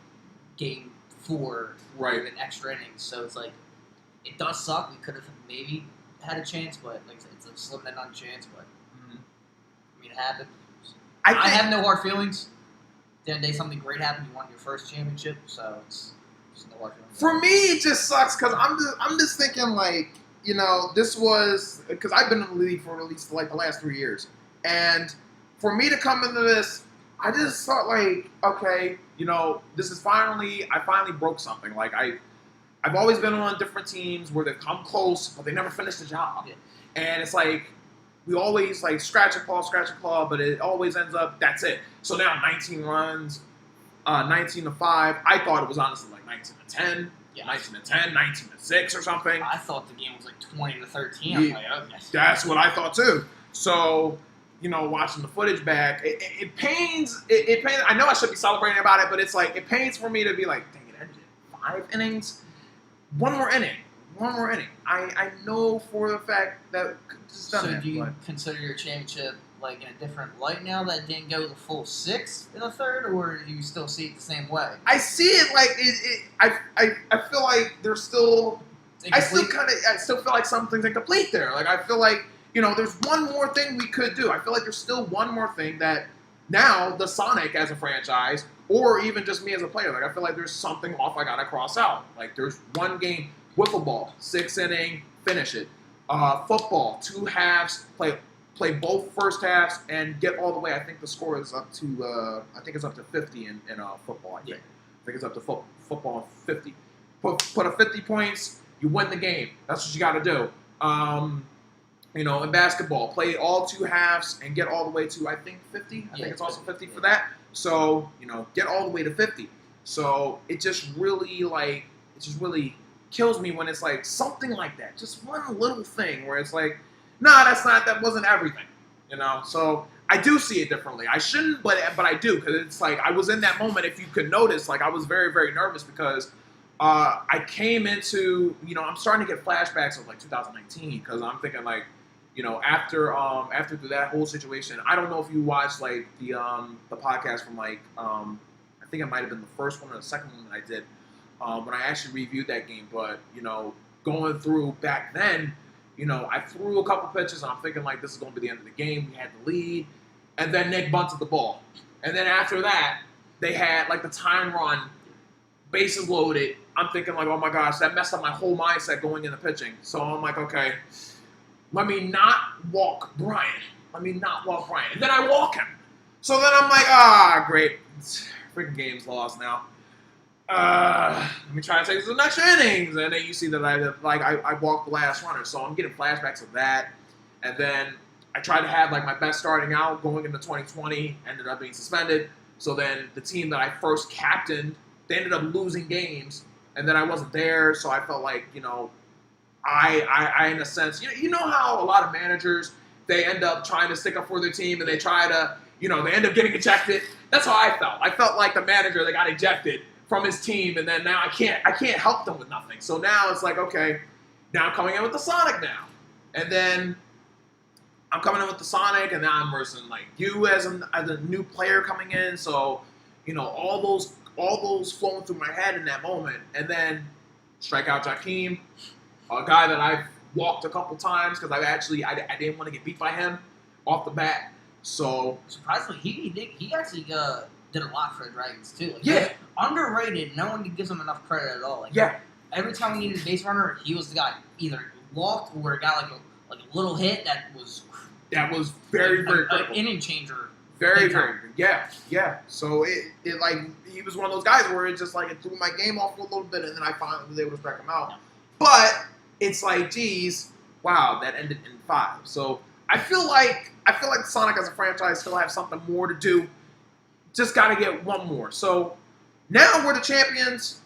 Game 4 Right. with an extra innings. So it's like, it does suck. We could have maybe had a chance, but like I said, it's a slim to none chance, but I mean, it happened. I have no hard feelings. The other day, something great happened. You won your first championship, so it's just no hard feelings. For me, it just sucks because I'm just thinking like, you know, this was because I've been in the league for at least like the last 3 years, and for me to come into this, I just thought like, okay, you know, this is I finally broke something. Like I've always been on different teams where they've come close, but they never finished the job, and it's like. We always like scratch a claw, but it always ends up, that's it. So now 19 runs, 19 to 5. I thought it was honestly like 19 to 10, 19 to 10, 19 to 6 or something. I thought the game was like 20 to 13. I'm like, okay. That's what I thought too. So, you know, watching the footage back, it pains. It pains. I know I should be celebrating about it, but it's like, it pains for me to be like, dang, it ended 5 innings. One more inning. I know for the fact that just done So it. do you consider your championship like in a different light now that it didn't go the full 6 in the 3rd, or do you still see it the same way? I see it like I feel like there's still. I still feel like something's incomplete there. Like I feel like, you know, there's one more thing we could do. I feel like there's still one more thing that now the Sonic as a franchise, or even just me as a player, like I feel like there's something off I gotta cross out. Like there's one game. Wiffle ball, 6 inning, finish it. Football, 2 halves, play both first halves and get all the way. I think the score is up to it's up to 50 in football. I think it's up to football 50. Put a 50 points, you win the game. That's what you got to do. You know, in basketball, play all 2 halves and get all the way to I think 50. I think it's also 50 for that. So you know, get all the way to 50. So it just really kills me when it's like something like that, just one little thing where it's like, nah, that wasn't everything, you know. So I do see it differently. I shouldn't, but I do, because it's like I was in that moment. If you could notice, like I was very, very nervous because I came into, you know, I'm starting to get flashbacks of like 2019 because I'm thinking like, you know, after through that whole situation, I don't know if you watched like the podcast from like I think it might have been the first one or the second one that I did. When I actually reviewed that game, but, you know, going through back then, you know, I threw a couple pitches and I'm thinking like this is going to be the end of the game. We had the lead, and then Nick bunted the ball. And then after that, they had like the time run, bases loaded. I'm thinking like, oh my gosh, that messed up my whole mindset going into pitching. So I'm like, okay, let me not walk Brian. And then I walk him. So then I'm like, great. Freaking game's lost now. Let me try to take some extra innings, and then you see that I walked the last runner, so I'm getting flashbacks of that, and then I tried to have like my best starting out going into 2020, ended up being suspended, so then the team that I first captained, they ended up losing games, and then I wasn't there, so I felt like, you know, I in a sense, you know how a lot of managers, they end up trying to stick up for their team, and they try to, you know, they end up getting ejected. That's how I felt. I felt like the manager that got ejected from his team, and then now I can't help them with nothing. So now it's like, okay, now I'm coming in with the Sonic now. And then I'm coming in with the Sonic, and now I'm versing like you as a new player coming in. So, you know, all those flowing through my head in that moment. And then strike out Jakeem, a guy that I've walked a couple times because I didn't want to get beat by him off the bat. So surprisingly, he actually did a lot for the Dragons too. Like, yeah, underrated. No one gives him enough credit at all. Like, yeah, every time we needed a base runner, he was the guy. Either walked or got like a little hit that was very critical. An inning changer. Very. Yeah. So it like he was one of those guys where it just like it threw my game off a little bit, and then I finally was able to strike him out. But it's like, geez, wow, that ended in 5. So I feel like Sonic as a franchise still have something more to do. Just got to get one more. So now we're the champions.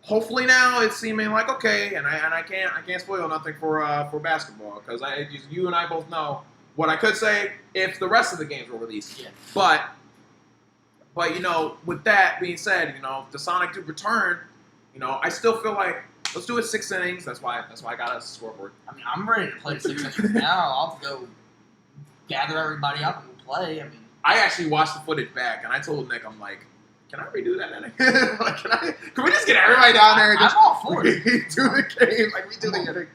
Hopefully now it's seeming like okay, and I can't spoil nothing for basketball because you and I both know what I could say if the rest of the games were released. Yeah. But with that being said, if the Sonic do return, I still feel like let's do it 6 innings. That's why I got a scoreboard. I mean, I'm ready to play the 6 innings now. I'll go gather everybody up and we'll play. I mean, I actually watched the footage back, and I told Nick, I'm like, can I redo that inning? Like, can we just get everybody down there and just I'm all for it. do the game? Like, we do the inning.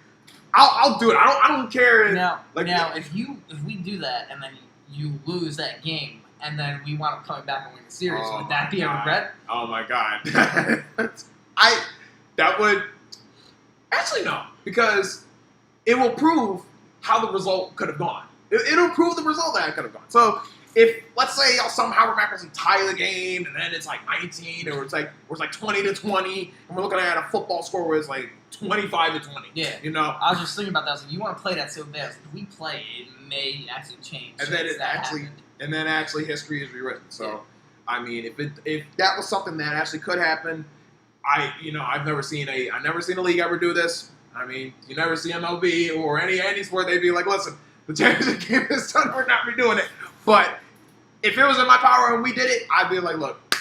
I'll do it. I don't care. Now, if we do that and then you lose that game and then we wind up coming back and winning the series, would that be a regret? Oh my god. That would actually no, because it will prove how the result could have gone. It'll prove the result that it could have gone. So if let's say y'all somehow miraculously tie the game and then it's like 19 or it's like 20-20 and we're looking at a football score where it's like 25-20. Yeah. I was just thinking about that. I was like, you want to play that so bad. If we play it, may actually change. And then actually history is rewritten. So I mean, if that was something that actually could happen, I've never seen a league ever do this. I mean, you never see MLB or any sport they'd be like, listen, the championship game is done. We're not redoing it. But if it was in my power and we did it, I'd be like, look,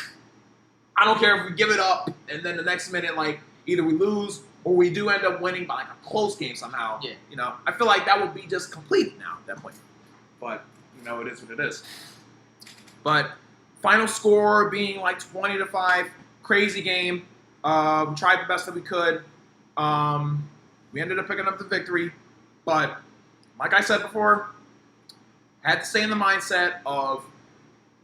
I don't care if we give it up and then the next minute, like, either we lose or we do end up winning by like a close game somehow. Yeah. I feel like that would be just complete now at that point. But, it is what it is. But final score being like 20-5, crazy game. We tried the best that we could. We ended up picking up the victory. But like I said before, had to stay in the mindset of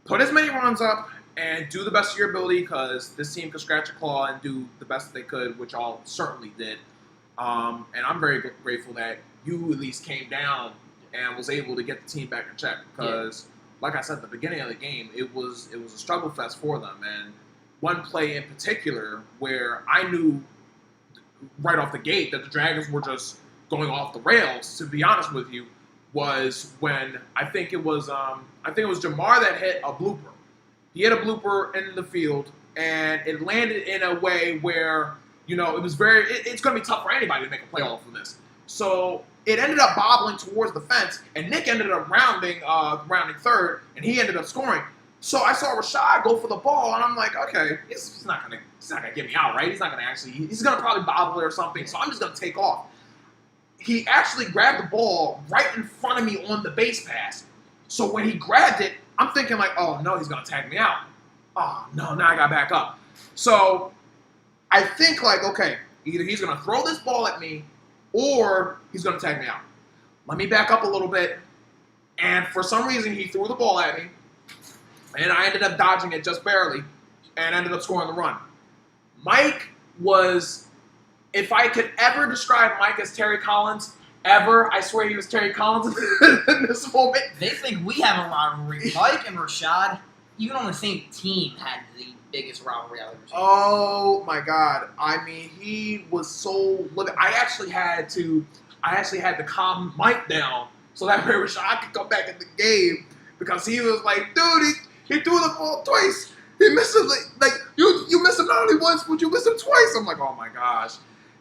put as many runs up and do the best of your ability because this team could scratch a claw and do the best that they could, which all certainly did. And I'm very grateful that you at least came down and was able to get the team back in check because, like I said at the beginning of the game, it was a struggle fest for them. And one play in particular where I knew right off the gate that the Dragons were just going off the rails, to be honest with you, was when I think it was Jamar that hit a blooper. He hit a blooper in the field, and it landed in a way where, it was it's going to be tough for anybody to make a playoff from this. So it ended up bobbling towards the fence, and Nick ended up rounding third, and he ended up scoring. So I saw Rashad go for the ball, and I'm like, okay, he's not gonna get me out, right? He's gonna probably bobble it or something. So I'm just gonna take off. He actually grabbed the ball right in front of me on the base pass. So when he grabbed it, I'm thinking like, oh no, he's gonna tag me out. Oh no, now I gotta back up. So I think like, okay, either he's gonna throw this ball at me or he's gonna tag me out. Let me back up a little bit. And for some reason, he threw the ball at me. And I ended up dodging it just barely and ended up scoring the run. Mike was, if I could ever describe Mike as Terry Collins, I swear he was Terry Collins in this moment. They think we have a rivalry. Mike and Rashad, even on the same team, had the biggest rivalry I've ever seen. Oh my God. I mean, he was so living. I actually had to calm Mike down so that way Rashad could come back in the game because he was like, dude, he threw the ball twice. He missed it like you missed him not only once, but you missed him twice. I'm like, oh my gosh.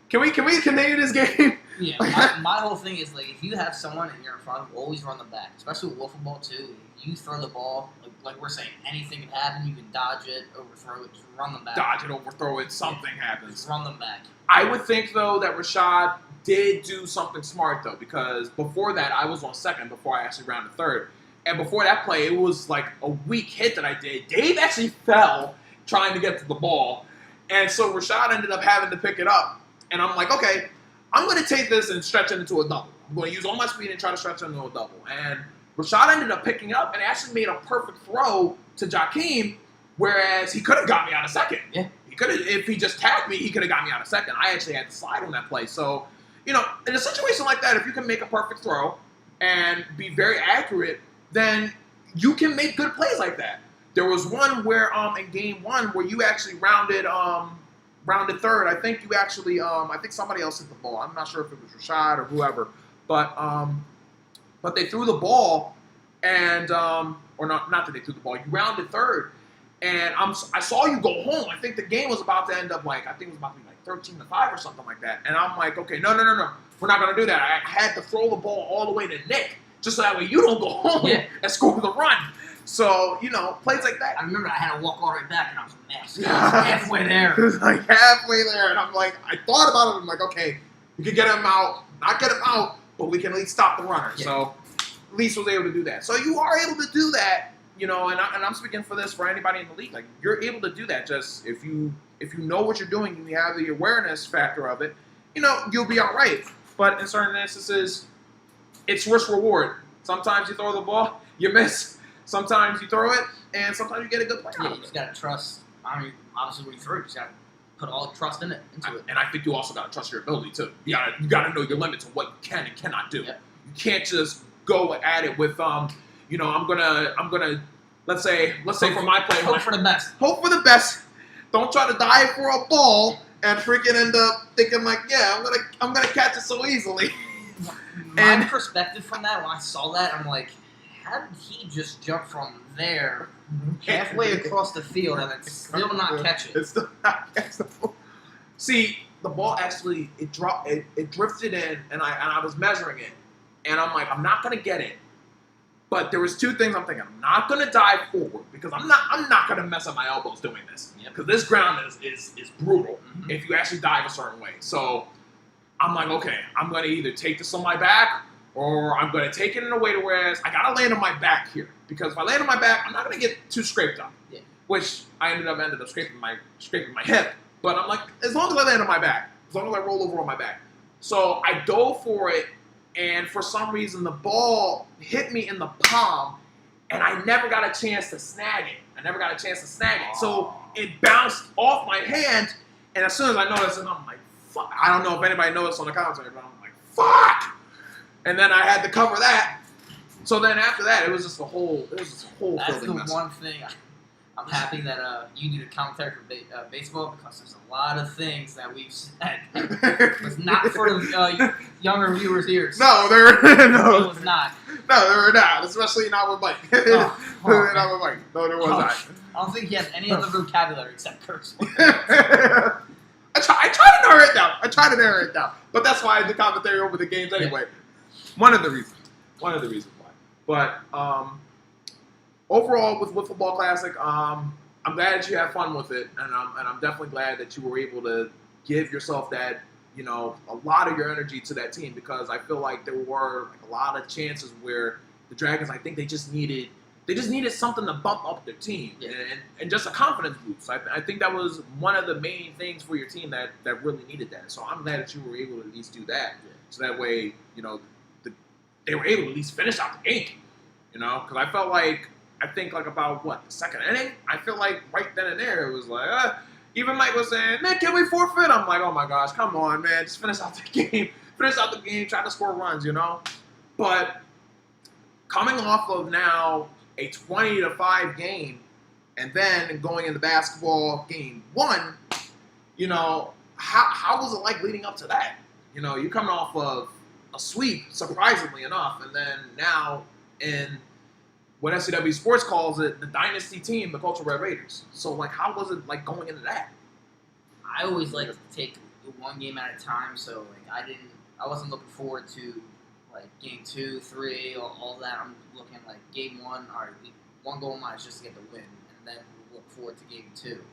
Can we continue this game? Yeah, my whole thing is like if you have someone and you're in front, always run them back. Especially with wiffle ball too. If you throw the ball, like we're saying, anything can happen. You can dodge it, overthrow it, just run them back. Dodge it, overthrow it, something happens. Just run them back. I would think though that Rashad did do something smart though, because before that I was on second before I actually rounded third. And before that play, it was like a weak hit that I did. Dave actually fell trying to get to the ball. And so Rashad ended up having to pick it up. And I'm like, okay, I'm going to take this and stretch it into a double. I'm going to use all my speed and try to stretch it into a double. And Rashad ended up picking up and actually made a perfect throw to Jakeem, whereas he could have got me out of second. Yeah. He could have, if he just tagged me, he could have got me out of second. I actually had to slide on that play. So, in a situation like that, if you can make a perfect throw and be very accurate, then you can make good plays like that. There was one where in game 1 where you actually rounded third. I think you actually I think somebody else hit the ball. I'm not sure if it was Rashad or whoever, but they threw the ball and or not that they threw the ball. You rounded third, and I saw you go home. I think the game was about to end up I think it was about to be 13-5 or something like that. And I'm like, okay, no, we're not gonna do that. I had to throw the ball all the way to Nick, just so that way you don't go home and score the run. So, plays like that. I remember I had to walk all the way back, and I was messed. Halfway there. It was halfway there, and I'm like, I thought about it. I'm like, okay, we could get him out, not get him out, but we can at least stop the runner. Yeah. So, at least was able to do that. So you are able to do that, and I'm speaking for anybody in the league. Like, you're able to do that. Just if you know what you're doing and you have the awareness factor of it, you'll be all right. But in certain instances, it's risk reward. Sometimes you throw the ball, you miss. Sometimes you throw it, and sometimes you get a good play. Yeah, you just gotta trust. I mean, obviously, when you throw it, you just gotta put all the trust into it. And I think you also gotta trust your ability too. You gotta know your limits of what you can and cannot do. Yep. You can't just go at it with I'm gonna let's say for my play, hope for the best. Hope for the best. Don't try to dive for a ball and freaking end up thinking like, yeah, I'm gonna catch it so easily. My perspective from that, when I saw that, I'm like, how did he just jump from there halfway across the field and then still not catch it? It's still not catchable. See, the ball actually it drifted in, and I was measuring it, and I'm like, I'm not gonna get it. But there was two things I'm thinking. I'm not gonna dive forward because I'm not gonna mess up my elbows doing this. Because this ground is brutal if you actually dive a certain way. So I'm like, okay, I'm gonna either take this on my back or I'm going to take it in a way to whereas I got to land on my back here. Because if I land on my back, I'm not going to get too scraped up. Yeah. Which I ended up scraping my hip. But I'm like, as long as I land on my back, as long as I roll over on my back. So I dove for it, and for some reason the ball hit me in the palm, and I never got a chance to snag it. So it bounced off my hand, and as soon as I noticed it, I'm like, fuck. I don't know if anybody noticed on the commentary, but I'm like, fuck! And then I had to cover that. So then after that, it was just a whole That's building the mess. one thing I'm happy that you do the commentary for baseball, because there's a lot of things that we've said was not for the younger viewers' ears. No, it was not. No, there were not. Especially not with Mike. Not with Mike. No, there was not. I don't think he has any other vocabulary except curse words. I try to narrow it down. But that's why I do commentary over the games anyway. Yeah. One of the reasons why. But overall, with Football Classic, I'm glad that you had fun with it, and I'm definitely glad that you were able to give yourself that, a lot of your energy to that team, because I feel like there were a lot of chances where the Dragons, I think they just needed something to bump up their team, and just a confidence boost. I think that was one of the main things for your team that really needed that. So I'm glad that you were able to at least do that. Yeah. So that way, they were able to at least finish out the game. Because I felt like, about the second inning, I feel like right then and there, it was like, even Mike was saying, man, can we forfeit? I'm like, oh my gosh, come on, man, just finish out the game. Try to score runs, But coming off of now a 20-5 game, and then going into basketball game 1, how was it like leading up to that? You're coming off of a sweep, surprisingly enough, and then now in what SCW Sports calls it, the dynasty team, the Culture Red Raiders. So, how was it going into that? I always like to take one game at a time, so I wasn't looking forward to game 2, 3, all that. I'm looking game 1, all right, one goal line is just to get the win, and then we'll look forward to game 2.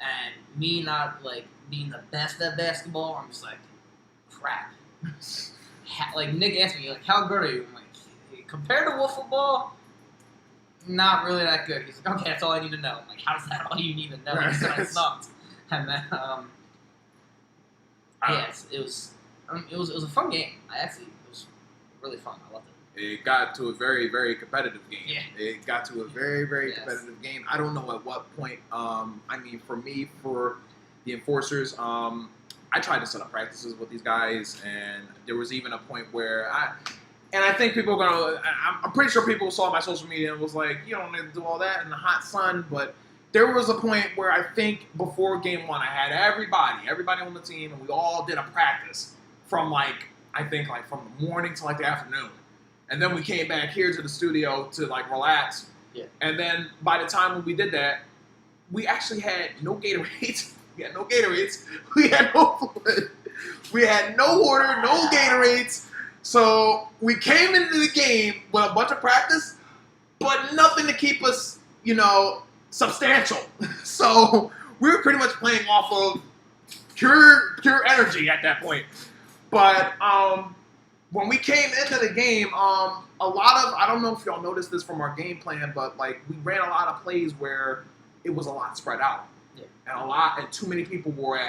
And me not being the best at basketball, I'm just like, crap. Nick asked me, how good are you? I'm like, compared to wolf football, not really that good. He's like, okay, that's all I need to know. I'm like, how's that all you need to know? He said I sucked. And then, it was a fun game. It was really fun. I loved it. It got to a very, very competitive game. Yeah. It got to a very, very competitive game. I don't know at what point. For me, for the enforcers, I tried to set up practices with these guys, and there was even a point where I think people are gonna. I'm pretty sure people saw my social media and was like, "You don't need to do all that in the hot sun." But there was a point where I think before game one, I had everybody on the team, and we all did a practice from from the morning to the afternoon. And then we came back here to the studio to relax. Yeah. And then by the time when we did that, we actually had no Gatorades. We had no Gatorades. We had no fluid. We had no water, no Gatorades. So we came into the game with a bunch of practice, but nothing to keep us, substantial. So we were pretty much playing off of pure energy at that point. But when we came into the game, a lot of, I don't know if y'all noticed this from our game plan, but we ran a lot of plays where it was a lot spread out. Yeah. And too many people were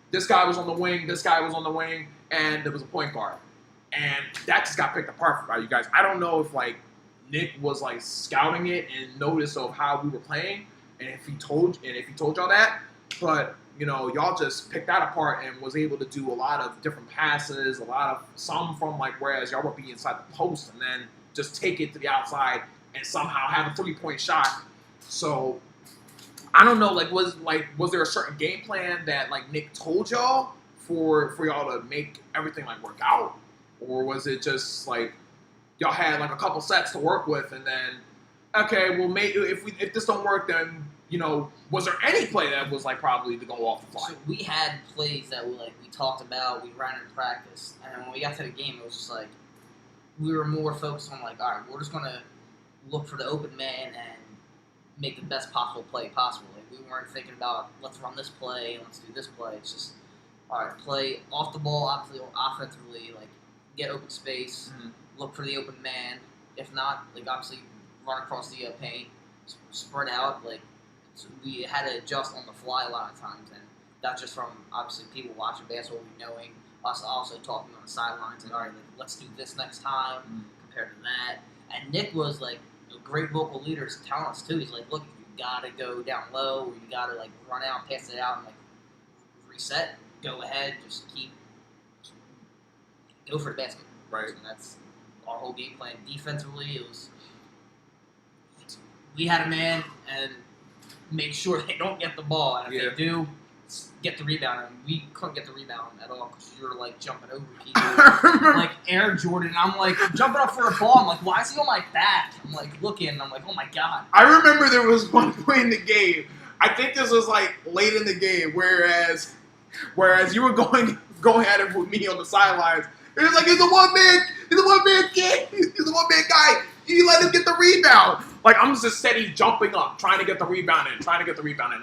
this guy was on the wing, this guy was on the wing, and there was a point guard. And that just got picked apart by you guys. I don't know if Nick was scouting it and noticed of how we were playing, and if he told y'all that, but y'all just picked that apart and was able to do a lot of different passes, some from whereas y'all would be inside the post and then just take it to the outside and somehow have a 3-point shot. So I don't know, was there a certain game plan that Nick told y'all for y'all to make everything work out, or was it just y'all had a couple sets to work with and then okay, well maybe if this don't work then. Was there any play that was probably to go off the fly? So we had plays that we talked about, we ran in practice, and when we got to the game, it was just we were more focused on all right, we're just gonna look for the open man and make the best possible play possible. We weren't thinking about let's run this play, let's do this play. It's just all right, play off the ball, obviously offensively, get open space, look for the open man. If not, obviously run across the paint, spread out, So we had to adjust on the fly a lot of times, and that's just from obviously people watching basketball, knowing us also talking on the sidelines, all right, let's do this next time compared to that. And Nick was a great vocal leader, telling us too. He's look, you gotta go down low, or you gotta run out, pass it out, and reset, go ahead, just go for the basket. Right. And that's our whole game plan. Defensively, we had a man and make sure they don't get the ball, and if they do, get the rebound. And we couldn't get the rebound at all because you were jumping over people, Air Jordan. I'm jumping up for a ball. I'm why is he on my back? I'm looking. I'm oh my god. I remember there was one point in the game. I think this was late in the game, whereas you were going at it with me on the sidelines. It was he's a one man kid. He's a one man guy. You let him get the rebound. I'm just steady jumping up, trying to get the rebound in.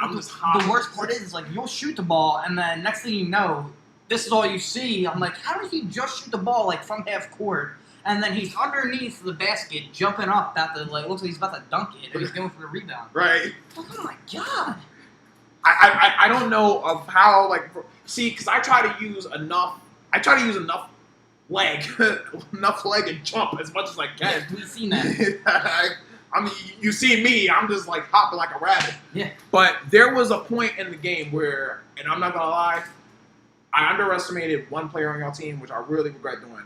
I'm just hot. The worst part is you'll shoot the ball, and then next thing you know, this is all you see. I'm how did he just shoot the ball from half court, and then he's underneath the basket, jumping up at the looks like he's about to dunk it, and he's going for the rebound. Right. Oh my god. I don't know of how because I try to use enough leg, and jump as much as I can. Yeah, we've seen that. I mean, you see me, I'm just hopping like a rabbit. Yeah. But there was a point in the game where, and I'm not gonna lie, I underestimated one player on your team, which I really regret doing,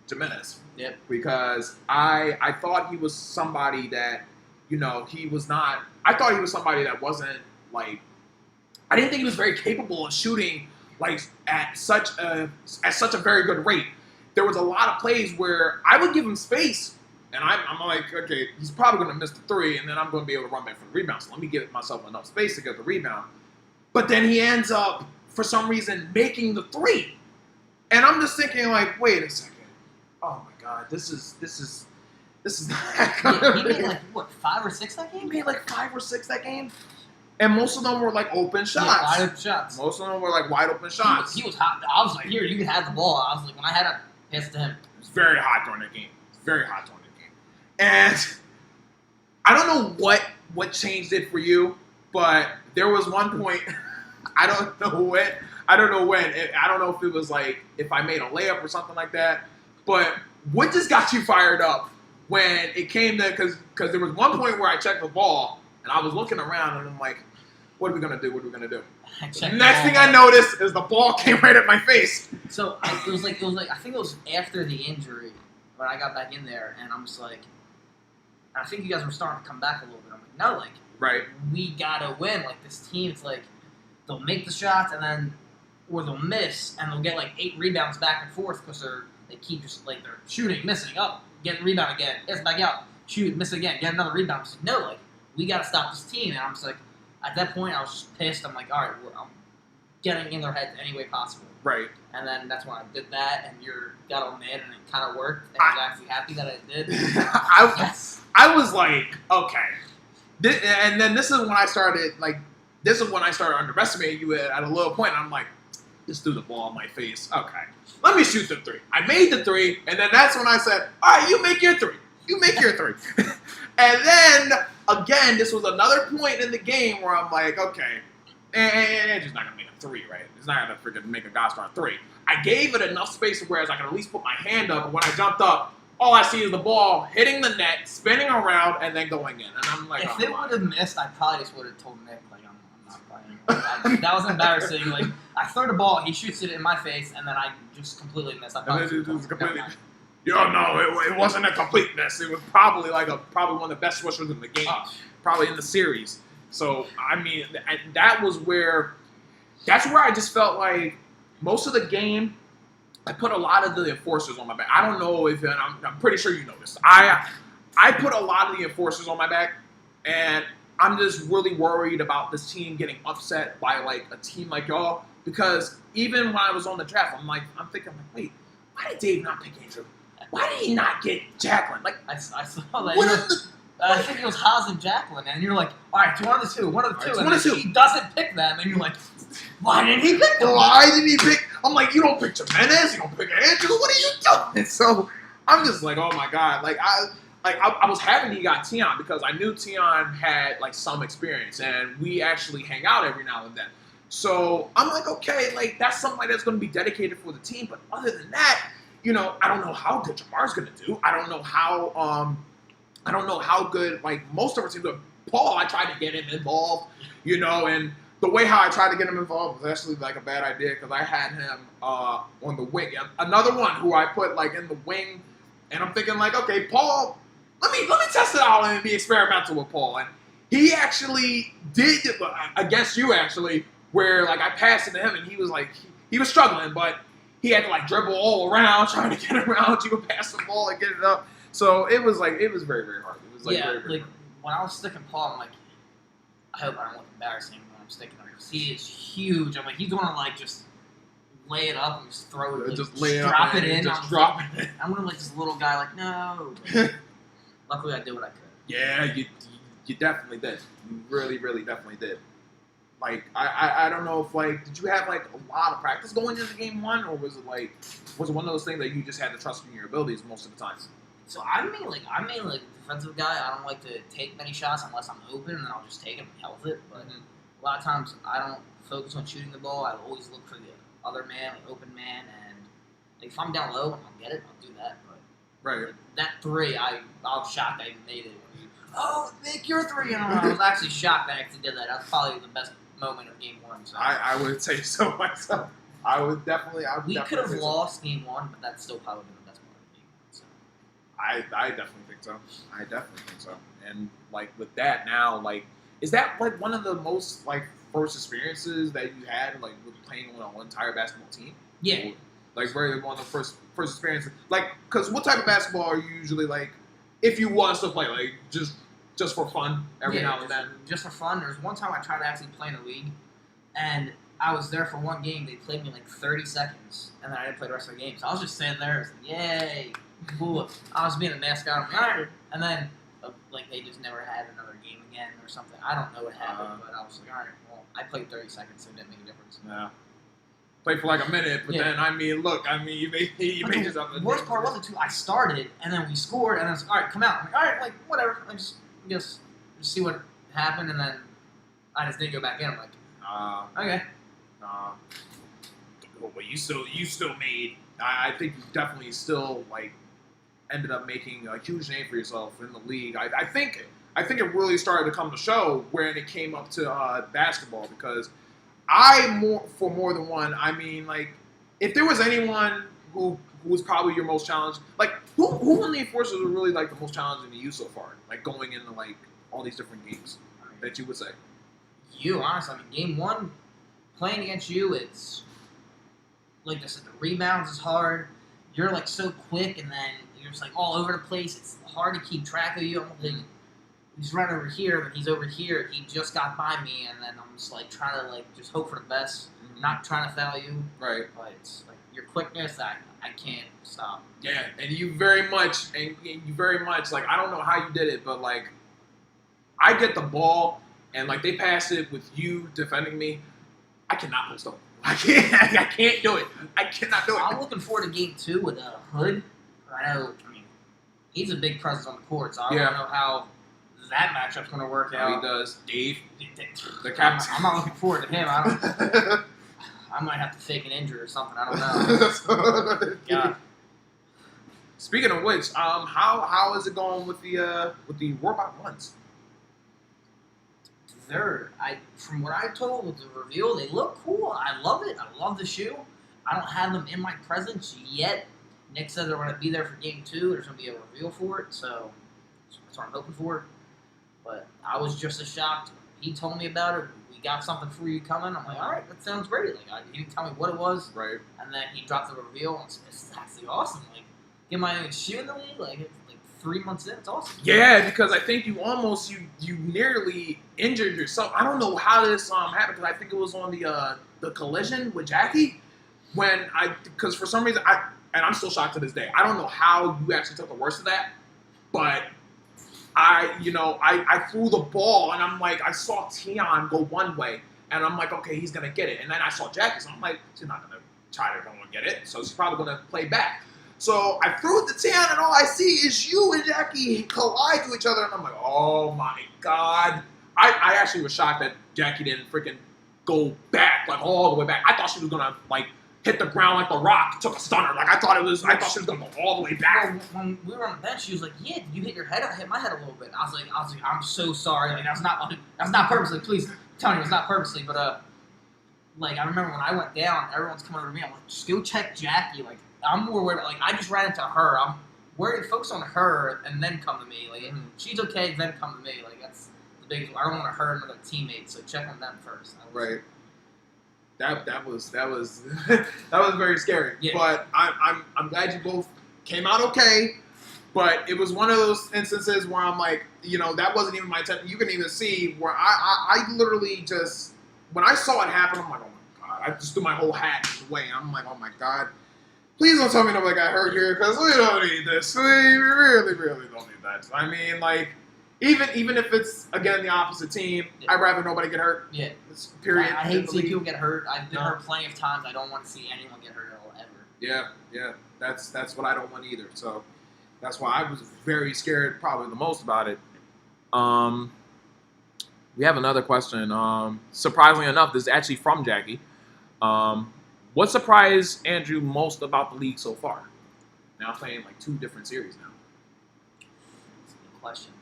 Jimenez. Yep. Because I thought he was somebody that, he was not. I thought he was somebody that wasn't I didn't think he was very capable of shooting at such a very good rate. There was a lot of plays where I would give him space. And I'm okay, he's probably going to miss the three, and then I'm going to be able to run back for the rebound. So let me give myself enough space to get the rebound. But then he ends up, for some reason, making the three. And I'm just thinking, wait a second. Oh my God, this is not He made 5 or 6 that game? He made 5 or 6 that game. And most of them were open shots. Yeah, wide open shots. Most of them were wide open shots. He was hot. I was here, you can have the ball. I was when I had to pass it to him. It was very hot during the game. And I don't know what changed it for you, but there was one point, I don't know when. I don't know if it was if I made a layup or something like that, but what just got you fired up when it came to, because there was one point where I checked the ball, and I was looking around, and I'm like, what are we going to do? What are we going to do? Next thing I noticed is the ball came right at my face. So it was like I think it was after the injury when I got back in there, and I'm just like, I think you guys were starting to come back a little bit. I'm like, no, like, right, we gotta win. Like, this team, it's like they'll make the shots and then, or they'll miss and they'll get like 8 rebounds back and forth because they keep just like they're shooting, missing, up, getting rebound again, gets back out, shoot, miss again, get another rebound. I'm just like, no, like, we gotta stop this team. And I'm just like, at that point, I was just pissed. I'm like, all right, I'm getting in their heads any way possible. Right. And then that's when I did that, and you got all mad, and it kind of worked. And I was actually happy that I did. I was like, okay. And then this is when I started, underestimating you at a little point. I'm like, just threw the ball in my face. Okay. Let me shoot the 3. I made the 3, and then that's when I said, all right, you make your 3. You make your 3. And then, again, this was another point in the game where I'm like, okay, and it's just not going to make a 3, right? It's not going to freaking make a guy start 3. I gave it enough space whereas I could at least put my hand up, and when I jumped up, all I see is the ball hitting the net, spinning around, and then going in. And I'm like, if it would have missed, I probably just would have told Nick, like, I'm not playing. That was embarrassing. Like, I throw the ball, he shoots it in my face, and then I just completely missed. It was completely. It wasn't a complete miss. It was probably probably one of the best swishers in the game, probably in the series. So I mean, that's where I just felt like most of the game, I put a lot of the enforcers on my back. I don't know if, and I'm pretty sure you know this. I put a lot of the enforcers on my back, and I'm just really worried about this team getting upset by like a team like y'all. Because even when I was on the draft, I'm thinking, wait, why did Dave not pick Andrew? Why did he not get Jacqueline? Like, I saw that. I think it was Haas and Jacqueline, and you're like, all right, one of the two. And then he doesn't pick them, and you're like, why didn't he pick them? Why didn't he pick? I'm like, you don't pick Jimenez, you don't pick Andrew. What are you doing? So I'm just like, oh my god, I was happy he got Tion because I knew Tion had like some experience, and we actually hang out every now and then. So I'm like, okay, like that's somebody that's going to be dedicated for the team. But other than that, I don't know how good Jamar's going to do. I don't know how good like most of our teams are. Paul, I tried to get him involved, and the way how I tried to get him involved was actually like a bad idea because I had him on the wing. Another one who I put like in the wing, and I'm thinking like, okay, Paul, let me test it out and be experimental with Paul. And he actually did against you actually, where like I passed it to him and he was like he was struggling, but he had to like dribble all around trying to get around you and pass the ball and get it up. So it was very, very hard. It was like very, very hard. When I was sticking Paul, I'm like, I hope I don't look embarrassing when I'm sticking him because he is huge. I'm like, he's going to like just lay it up and just throw it, just lay it up, drop it in. Just drop it in. I'm going to like this little guy like, no. But luckily, I did what I could. Yeah, you definitely did. You really, really definitely did. Like, I don't know if, like, did you have, like, a lot of practice going into game 1, or was it one of those things that you just had to trust in your abilities most of the time? So I'm mainly a defensive guy. I don't like to take many shots unless I'm open, and then I'll just take them and health it. But a lot of times I don't focus on shooting the ball. I always look for the other man, the open man, and like, if I'm down low and I'll get it, I'll do that. But right. That 3, I was shocked I even made it. Make your 3. And I was actually shocked that I actually did that. That was probably the best moment of game 1. So. I would say so myself. We could have lost game 1, but that's still probably the best part of game 1. So. I definitely think so. And like with that now, like, is that like one of the most like first experiences that you had like with playing on an entire basketball team? Yeah. Like very one of the first experiences. Like, because what type of basketball are you usually like? If you want to play, like just for fun every now and then. Just for fun. There's one time I tried to actually play in a league, and I was there for one game. They played me like 30 seconds, and then I didn't play the rest of the game. So I was just sitting there, like, yay, cool. I was being a mascot. I'm like, all right. And then like they just never had another game again or something. I don't know what happened, but I was like, all right, well, I played 30 seconds, so it didn't make a difference. Yeah. Played for like a minute, but then you made yourself. The worst part was it too. I started, and then we scored, and I was like, all right, come out. I'm like, all right, like whatever. I just see what happened, and then I just didn't go back in. I'm like, okay. But you still made. I think you definitely still like ended up making a huge name for yourself in the league. I think it really started to come to show when it came up to basketball, because for more than one, I mean, like, if there was anyone who was probably your most challenged, like, who in the Enforcers were really, like, the most challenging to you so far? Like, going into, like, all these different games that you would say? You, honestly. I mean, game one, playing against you, it's, like I said, the rebounds is hard. You're, like, so quick, and then you're just, like, all over the place. It's hard to keep track of you. I'm like, he's right over here, but he's over here. He just got by me, and then I'm just, like, trying to, like, just hope for the best. Not trying to foul you. Right. But it's, like, your quickness, I can't stop. Yeah, and you very much, like, I don't know how you did it, but, like, I get the ball, and, like, they pass it with you defending me. I cannot post up. I can't do it. I cannot do it. I'm looking forward to game 2 with Hood. I mean, he's a big presence on the court, so I don't know how that matchup's going to work out. He does. Dave, the captain. I'm not looking forward to him. I might have to fake an injury or something. I don't know. Yeah. Speaking of which, how is it going with the Rohrbach ones? From what I told with the reveal, they look cool. I love it. I love the shoe. I don't have them in my presence yet. Nick said they're going to be there for game 2. There's going to be a reveal for it, so that's what I'm hoping for. But I was just as shocked. He told me about it. We got something for you coming. I'm like, all right, that sounds great. Like, he didn't tell me what it was. Right. And then he dropped the reveal. And it's actually awesome. Like, get my own shoe in the league. Like, it's like 3 months in. It's awesome. Yeah, because I think you almost you nearly injured yourself. I don't know how this happened, because I think it was on the collision with Jackie because for some reason I'm still shocked to this day. I don't know how you actually took the worst of that, but I threw the ball, and I'm like, I saw Tion go one way, and I'm like, okay, he's gonna get it, and then I saw Jackie, so I'm like, she's not gonna try to go and get it, so she's probably gonna play back. So I threw it to Tion, and all I see is you and Jackie collide to each other, and I'm like, oh my god. I actually was shocked that Jackie didn't freaking go back, like all the way back. I thought she was gonna like hit the ground like the Rock, took a stunner. Like I thought she was gonna go all the way back. When we were on the bench, she was like, "Yeah, did you hit your head? I hit my head a little bit." I was like, "I'm so sorry. Like that's not purposely. Please tell me it was not purposely." But like I remember when I went down, everyone's coming over to me. I'm like, "Just go check Jackie." Like I'm more worried. Like I just ran into her. I'm worried. Focus on her and then come to me. Like she's okay, then come to me. Like that's the biggest. I don't want to hurt another teammate, so check on them first. Right. That was that was very scary. Yeah. But I'm glad you both came out okay. But it was one of those instances where I'm like, that wasn't even my intention. You can even see where I literally just, when I saw it happen, I'm like, oh my god! I just threw my whole hat away. I'm like, oh my god! Please don't tell me nobody got hurt here, because we don't need this. We really, really don't need that. I mean, like. Even if it's, again, the opposite team, I'd rather nobody get hurt. Yeah. Period. I hate seeing people get hurt. I've been hurt plenty of times. I don't want to see anyone get hurt at all, ever. Yeah. That's what I don't want either. So that's why I was very scared probably the most about it. We have another question. Surprisingly enough, this is actually from Jackie. What surprised Andrew most about the league so far? Now playing like 2 different series now. That's a good question.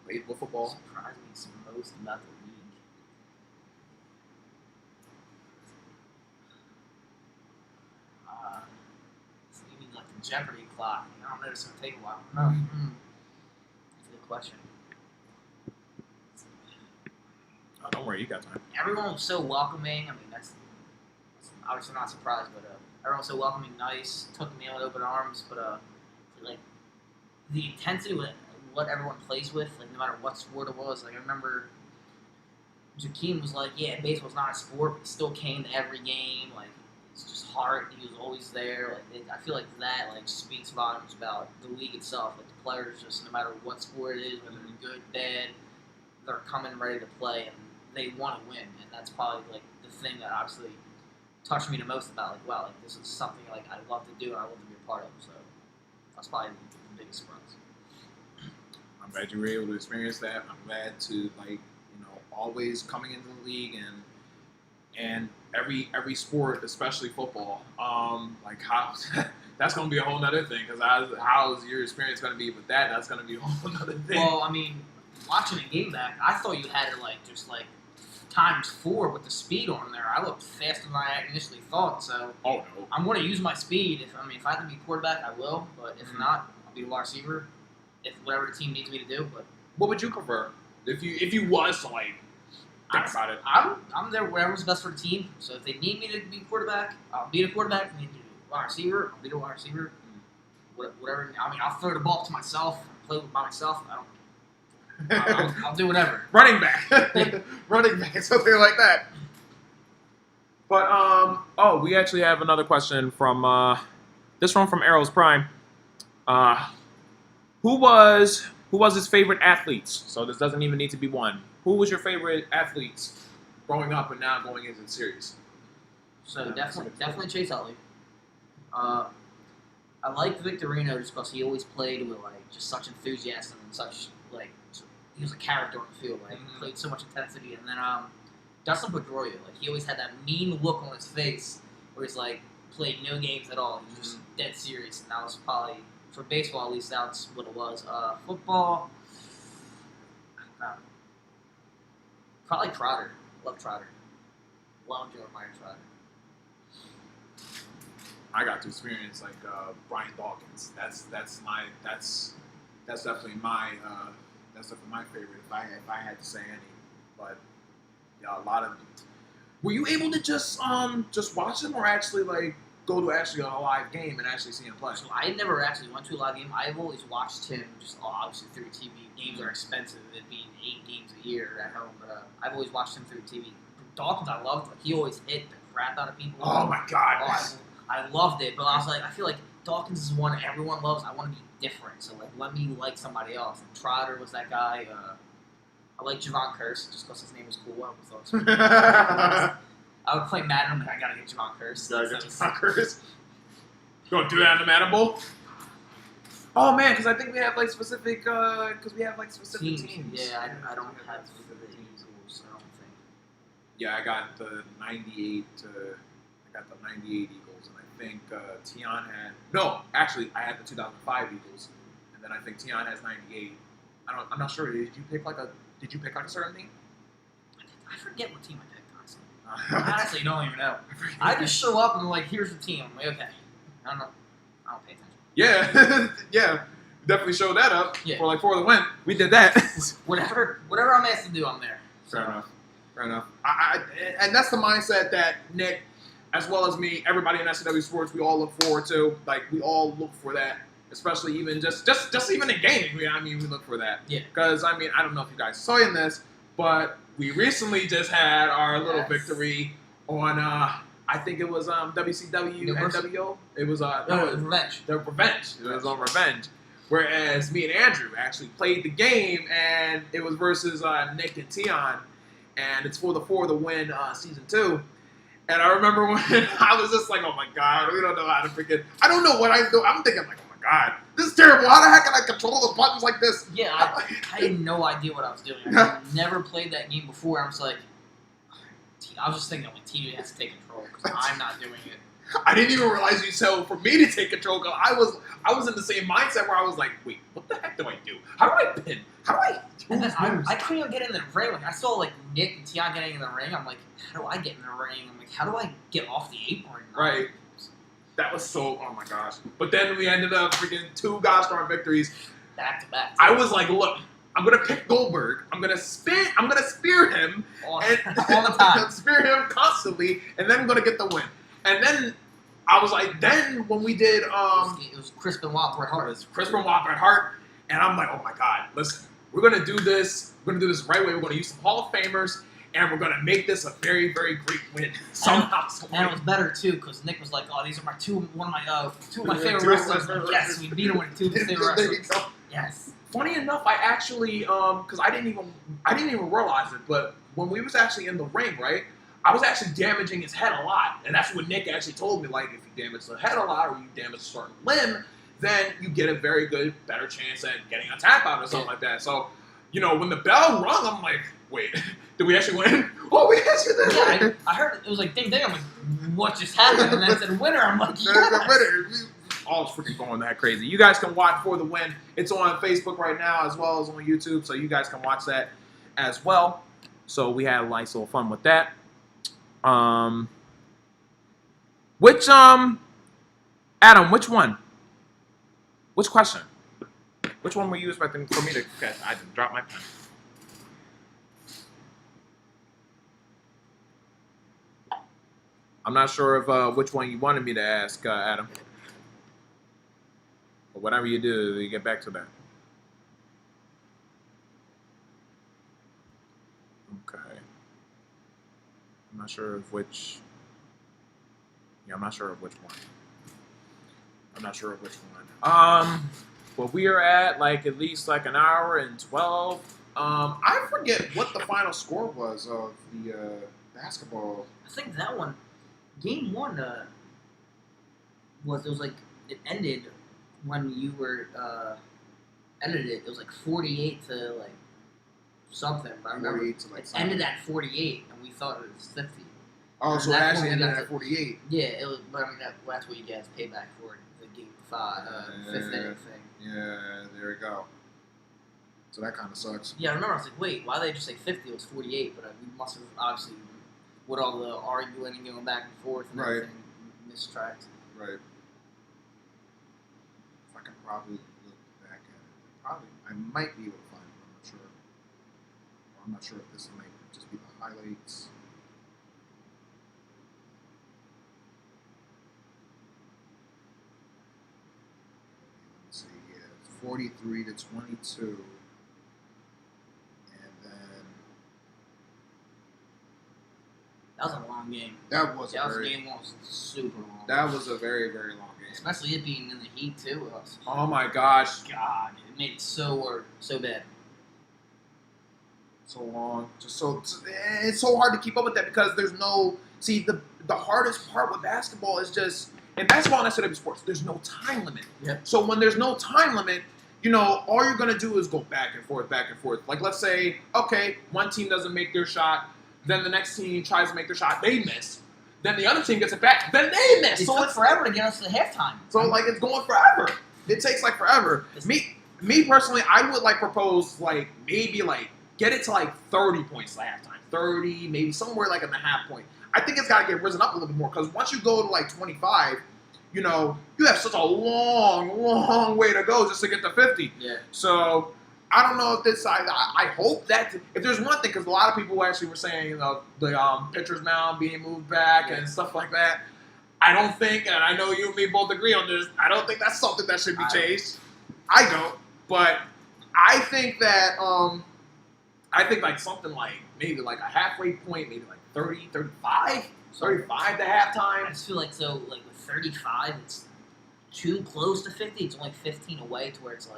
Baseball, football. Surprised me most about the league. So you mean like the Jeopardy clock? I don't know. It's gonna take a while. No. That's a good question. Oh, don't worry, you got time. Everyone was so welcoming. I mean, that's obviously not surprised, but everyone was so welcoming, nice, took me with open arms. But like the intensity with what everyone plays with, like no matter what sport it was. Like I remember Jakeem was like, yeah, baseball's not a sport, but he still came to every game. Like it's just heart. He was always there. Like I feel like that like speaks volumes about the league itself. Like the players, just no matter what sport it is, whether they're good, bad, they're coming ready to play and they want to win. And that's probably like the thing that obviously touched me the most about like, wow, like this is something like I love to do and I love to be a part of. So that's probably the biggest surprise. I'm glad you were able to experience that. I'm glad to always coming into the league and and every sport, especially football, like how that's going to be a whole nother thing. Because how's your experience going to be with that? That's going to be a whole nother thing. Well, I mean, watching a game back, I thought you had it just ×4 with the speed on there. I looked faster than I initially thought. So I'm going to use my speed. If I have to be quarterback, I will. But if not, I'll be wide receiver. If whatever the team needs me to do. But what would you prefer if you was to think about it? I'm there whatever's best for the team. So if they need me to be quarterback, I'll be the quarterback. If they need me to be wide receiver, I'll be the wide receiver. Whatever. I mean, I'll throw the ball to myself, play by myself. I'll do whatever. Running back, something like that. But we actually have another question from this one from Arrows Prime. Who was his favorite athletes? So this doesn't even need to be one. Who was your favorite athletes growing up and now going into the series? So definitely Chase Utley. I liked Victorino just because he always played with just such enthusiasm and such he was a character on the field. Played so much intensity. And then Dustin Pedroia, he always had that mean look on his face where he's played no games at all. He was just dead serious, and that was probably, for baseball at least, that's what it was. Football, probably Trotter. Love Trotter. Love Jeremiah Trotter. I got to experience Brian Dawkins. That's definitely my favorite if I had to say any. But yeah, a lot of. Were you able to just watch him or actually go to a live game and actually see him play? So I never actually went to a live game. I've always watched him just obviously through TV. Games are expensive, it being 8 games a year at home, but I've always watched him through TV. Dawkins, I loved. He always hit the crap out of people. Oh my God! I loved it, but I was I feel like Dawkins is one everyone loves. I want to be different, so let me like somebody else. And Trotter was that guy. I like Javon Curse just because his name was cool. I would play Madden, but I gotta get Javon Curse. Javon Curse. You want to do that in the Madden Bowl? Oh man, because I think we have specific teams. Yeah, I don't have specific teams. I don't think. Yeah, I got the 98 Eagles, and I think Tion had I had the 2005 Eagles, and then I think Tion has 98. I'm not sure. Did you pick a certain team? I forget what team I picked. I honestly don't even know. I just show up and here's the team. I'm okay. I don't know. I don't pay attention. Yeah, yeah. Definitely showed that up for the win. We did that. Whatever I'm asked to do, I'm there. Fair enough. And that's the mindset that Nick, as well as me, everybody in SCW Sports, we all look forward to. We all look for that, especially even just even in gaming. We look for that. Yeah. Because I don't know if you guys saw in this, but we recently just had our little victory on I think it was WCW NWO. It was Revenge. The Revenge. It was on Revenge. Whereas me and Andrew actually played the game, and it was versus Nick and Tion, and it's for the win season 2. And I remember when I was just oh my God, we don't know how to freaking. I don't know what I do. I'm thinking oh my God, this is terrible. How the heck can I control the buttons like this? Yeah, I had no idea what I was doing. I never played that game before. I was I was just thinking TJ has to take control because I'm not doing it. I didn't even realize you said for me to take control. Cause I was in the same mindset where I was wait, what the heck do I do? How do I pin? How do I? And then I couldn't even get in the ring. I saw Nick and Tion getting in the ring. I'm how do I get in the ring? I'm how do I get off the apron? Right. That was so. Oh my gosh. But then we ended up freaking 2 gosh-darn victories back to back. I was look. I'm gonna pick Goldberg. I'm gonna spear him all the time. Spear him constantly, and then I'm gonna get the win. And then I was then when we did, it was Chris Benoit Bret Hart. It was Chris Benoit Bret Hart, and I'm oh my God, listen, we're gonna do this. We're gonna do this the right way. We're gonna use some Hall of Famers, and we're gonna make this a very, very great win somehow. And it was better too because Nick was oh, these are two of my favorite wrestlers. Yes, we beat him with 2 of his favorite wrestlers. Yes. Funny enough, I actually, because I didn't even realize it, but when we was actually in the ring, right, I was actually damaging his head a lot, and that's what Nick actually told me. If you damage the head a lot or you damage a certain limb, then you get a very better chance at getting a tap out or something like that. So, when the bell rung, I'm wait, did we actually win? Oh, we answered that. Yeah, I heard it was like ding ding. I'm like, what just happened? And then it said winner. I'm like, There's yes. the winner. All freaking going that crazy. You guys can watch For the Win. It's on Facebook right now as well as on YouTube, so you guys can watch that as well. So we had a nice little fun with that. Adam, which one? Which question? Which one were you expecting for me to catch? I didn't drop my pen. I'm not sure if which one you wanted me to ask, Adam. But whatever you do, you get back to that. Okay. I'm not sure of which. Yeah, I'm not sure of which one. Well, we are at at least an hour and 12. I forget what the final score was of the basketball. I think that one, game one, it ended when you were edited it. It was 48 to something. I remember 48 to it ended at 48, and we thought it was 50. Oh, so it actually ended at 48. Yeah, it was. But I mean, that's what you guys pay back for the game 5, fifth inning thing. Yeah, there we go. So that kind of sucks. Yeah, I remember. I was like, wait, why did they just say 50? It was 48, but we must have obviously, with all the arguing and going back and forth and everything, mistracked. Right. If I can probably look back at it, I might be able to find it. I'm not sure. I'm not sure if this might just be the highlights. Let's see. Yeah, it's 43 to 22. That was a long game. That was game one was super long. That was a very, very long game. Especially it being in the heat too. Oh my gosh. God, it made it so bad. So long. It's so hard to keep up with that because there's no the hardest part with basketball is just in basketball and SCW Sports, there's no time limit. Yep. So when there's no time limit, all you're gonna do is go back and forth, back and forth. Like let's say, okay, one team doesn't make their shot. Then the next team tries to make their shot. They miss. Then the other team gets it back. Then they miss. It took forever to get us to halftime. So it's going forever. It takes forever. Me personally, I would propose maybe get it to 30 points at halftime. 30, maybe somewhere in the half point. I think it's got to get risen up a little bit more because once you go to 25, you have such a long way to go just to get to 50. Yeah. So I don't know if this side. I hope that if there's one thing, because a lot of people actually were saying the pitcher's mound being moved back and stuff like that. I don't think, and I know you and me both agree on this. I don't think that's something that should be changed. I don't, but I think that something maybe a halfway point, maybe 30, 35, 35 to halftime. I just feel with 35, it's too close to 50. It's only 15 away to where it's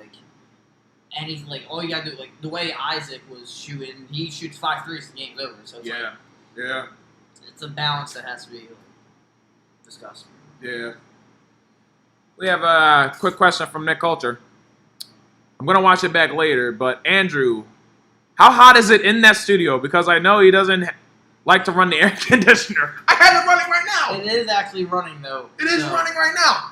anything all you gotta do the way Isaac was shooting, he shoots 5 threes, the game's over. So it's it's a balance that has to be discussed. Yeah. We have a quick question from Nick Culture. I'm gonna watch it back later, but Andrew, how hot is it in that studio? Because I know he doesn't like to run the air conditioner. I have it running right now. It is actually running though. It is running right now.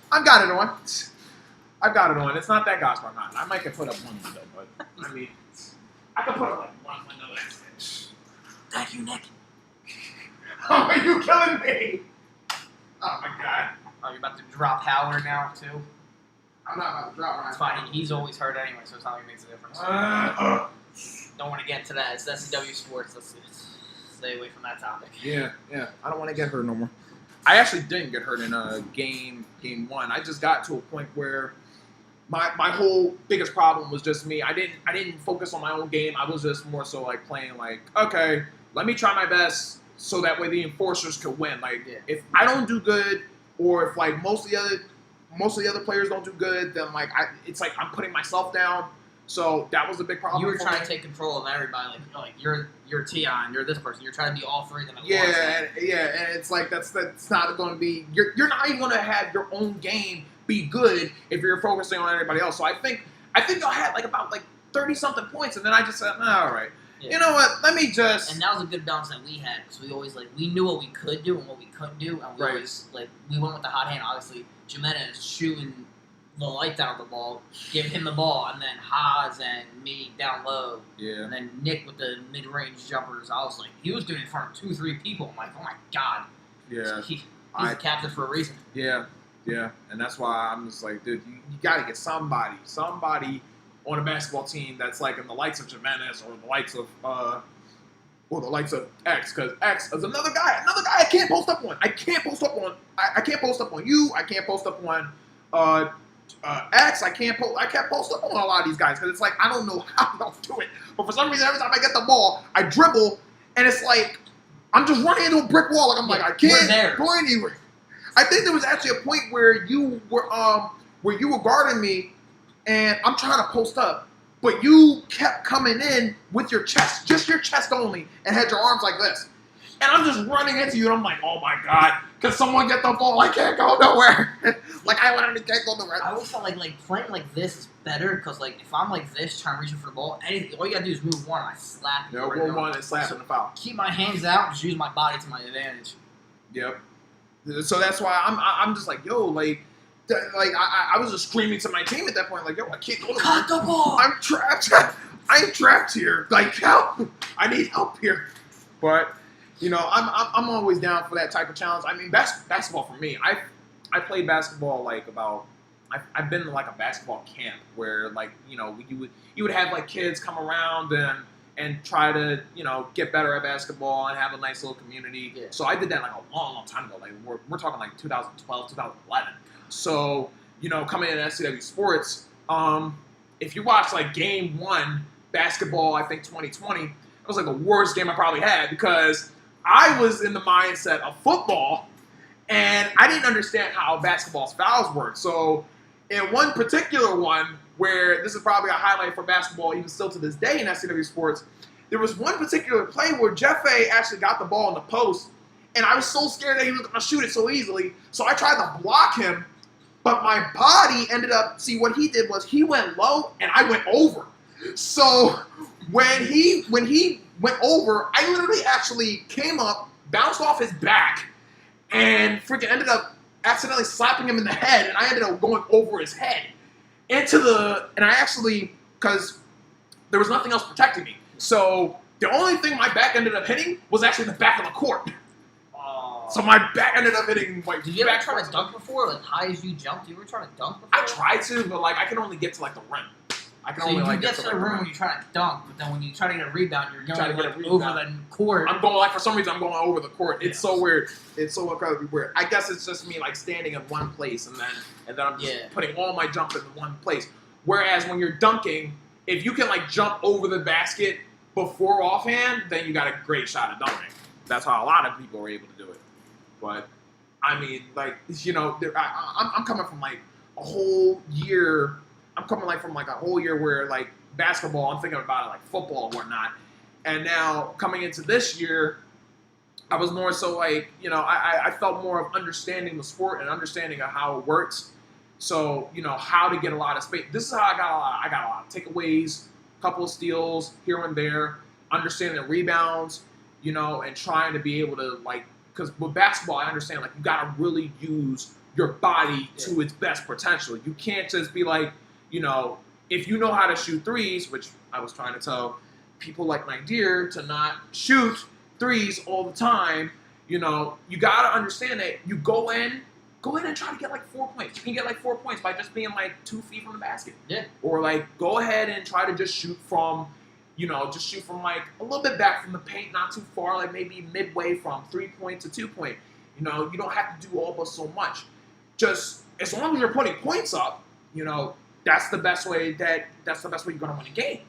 I've got it on. It's not that gospel hot. I might could put up one window, but I mean, I could put up one window. That's it. Thank you, Nick. Are you killing me? Oh my god. Are you about to drop Howard now too? I'm not about to drop. It's fine. He's always hurt anyway, so it's not like it makes a difference. Don't want to get into that. It's SCW Sports. Let's stay away from that topic. Yeah. I don't want to get hurt no more. I actually didn't get hurt in game 1. I just got to a point where my whole biggest problem was just me. I didn't focus on my own game. I was just more so playing okay, let me try my best so that way the enforcers could win. If I don't do good, or if most of the other players don't do good, then it's I'm putting myself down. So that was a big problem. You were trying to take control of everybody. You're Tion, you're this person. You're trying to be all 3 of them at once. And it's that's not going to be. You're not even going to have your own game be good if you're focusing on everybody else. So I think y'all had about 30 something points, and then I just said, all right. You know what? Let me just. And that was a good balance that we had because we always we knew what we could do and what we couldn't do, and we always we went with the hot hand. Obviously, Jimenez shooting the lights out of the ball, give him the ball, and then Haas and me down low. Yeah. And then Nick with the mid-range jumpers. I was he was doing it in front of 2-3 people. I'm like, oh my god. Yeah. So he's a captain for a reason. Yeah. Yeah. And that's why I'm just like, dude, you got to get somebody on a basketball team that's in the likes of Jimenez or the likes of X, because X is another guy I can't post up on. I can't post up on you. I can't post up on X. I can't post up on a lot of these guys because it's I don't know how they'll do it. But for some reason, every time I get the ball, I dribble, and it's I'm just running into a brick wall. I can't go anywhere. I think there was actually a point where you were guarding me, and I'm trying to post up, but you kept coming in with your chest, just your chest only, and had your arms like this. And I'm just running into you, and I'm like, oh my god, can someone get the ball? I can't go nowhere. I literally can't go nowhere. I always felt playing like this is better, because if I'm like this, trying to reach for the ball, all you gotta do is move one, and I slap you. Yeah, move one and slap in the foul. Keep my hands out, and just use my body to my advantage. Yep. So that's why I'm just yo, I was just screaming to my team at that point, yo, I can't go. Cut the ball. I'm trapped. I'm trapped here. Help! I need help here. But I'm always down for that type of challenge. I mean, basketball for me. I played basketball I've been to a basketball camp where you would have kids come around and try to get better at basketball and have a nice little community. Yeah. So I did that a long time ago. We're talking 2012, 2011. So coming in SCW Sports, if you watch game 1 basketball, I think 2020, it was the worst game I probably had because I was in the mindset of football and I didn't understand how basketball's fouls work. So in one particular one, where this is probably a highlight for basketball even still to this day in SCW Sports, there was one particular play where Jeffe actually got the ball in the post, and I was so scared that he was going to shoot it so easily, so I tried to block him, but my body ended up, what he did was he went low and I went over. So when he went over, I literally actually came up, bounced off his back, and freaking ended up accidentally slapping him in the head, and I ended up going over his head and I actually, because there was nothing else protecting me, so the only thing my back ended up hitting was actually the back of the court. So my back ended up hitting Did you ever try to dunk before? High as you jumped, you were trying to dunk before? I tried to, but I can only get to the rim. I can only you get to the rim when you try to dunk, but then when you try to get a rebound, you're going over the court. I'm going for some reason I'm going over the court. It's so weird. It's so incredibly weird. I guess it's just me standing in one place and then I'm just putting all my jump in one place. Whereas when you're dunking, if you can jump over the basket before offhand, then you got a great shot at dunking. That's how a lot of people are able to do it. But I mean, I'm coming from a whole year. I'm coming from a whole year where basketball, I'm thinking about it like football and whatnot. And now coming into this year, I was more so I felt more of understanding the sport and understanding of how it works. So, how to get a lot of space. This is how I got a lot of takeaways, a couple of steals here and there, understanding the rebounds, and trying to be able to because with basketball, I understand you got to really use your body to its best potential. You can't just be if you know how to shoot threes, which I was trying to tell people like my dear to not shoot threes all the time, you got to understand that you go in and try to get 4 points. You can get 4 points by just being 2 feet from the basket. Yeah. Or go ahead and try to just shoot from, a little bit back from the paint, not too far, maybe midway from 3-point to 2-point. You don't have to do all but so much. Just as long as you're putting points up, that's the best way you're gonna win a game.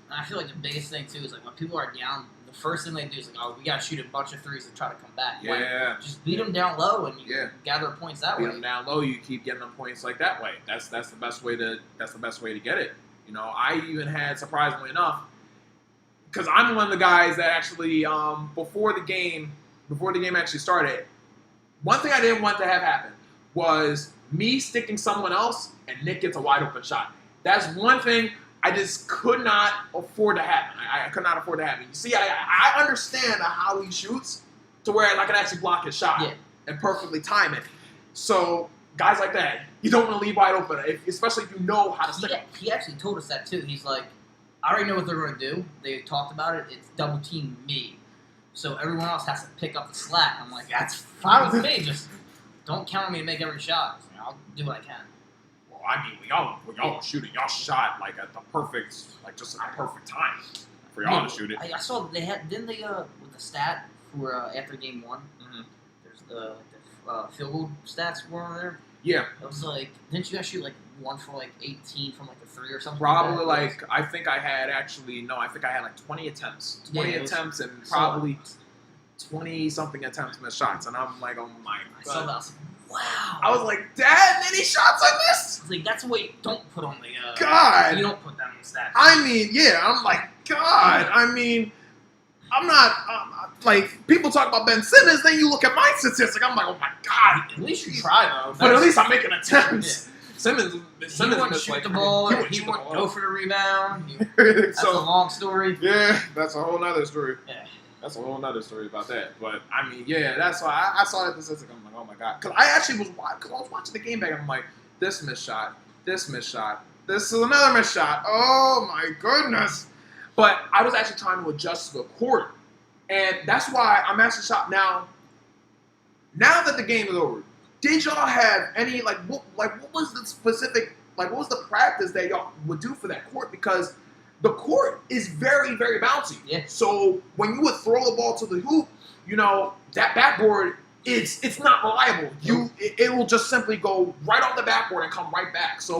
And I feel the biggest thing too is when people are down, the first thing they do is we gotta shoot a bunch of threes and try to come back. Yeah. Just beat them down low and you gather points that way. Beat them down low, you keep getting them points that way. That's the best way to get it. I even had, surprisingly enough, because I'm one of the guys that actually before the game actually started, one thing I didn't want to have happen was me sticking someone else and Nick gets a wide open shot. That's one thing I just could not afford to happen. I could not afford to happen. You see, I understand how he shoots to where I can actually block his shot and perfectly time it. So guys like that, you don't want to leave wide open, especially if you know how to stick it. He actually told us that too. He's like, I already know what they're going to do. They talked about it. It's double team me. So everyone else has to pick up the slack. I'm like, that's fine with me. Just don't count on me to make every shot. I'll do what I can. Well, I mean, y'all were shooting. Y'all shot like at the perfect, like just at the perfect time for y'all to shoot it. I saw they had, didn't they, with the stat for after game one, there's the field goal stats were on there. Yeah. It was like, didn't you guys shoot like 1 for like 18 from like the 3 or something? Probably like I think I had like 20 attempts. 20 attempts and probably 20-something attempts missed shots. And I'm like, oh my God. I saw that, I was like, wow. I was like, that many shots I missed? Like, that's what you don't put on the... God. You don't put that on the stats. I mean, yeah, I'm like, God. I mean, I'm not... like, people talk about Ben Simmons, then you look at my statistic, I'm like, oh my God. At least you try, though. But at least I'm making attempts. Yeah. Simmons wouldn't shoot the ball. He wouldn't go for the rebound. That's so, a long story. Yeah, that's a whole nother story. Yeah. That's a whole nother story about that. But, I mean, yeah, that's why I saw that statistic. I'm like, oh my God. Because I actually was watching the game back, and I'm like, this missed shot, this missed shot, this is another missed shot. Oh my goodness. But I was actually trying to adjust to the court. And that's why I'm actually shocked now. Now that the game is over, did y'all have any, what was the specific, what was the practice that y'all would do for that court? Because the court is very, very bouncy. Yeah. So when you would throw the ball to the hoop, that backboard, it's not reliable. It will just simply go right off the backboard and come right back. So,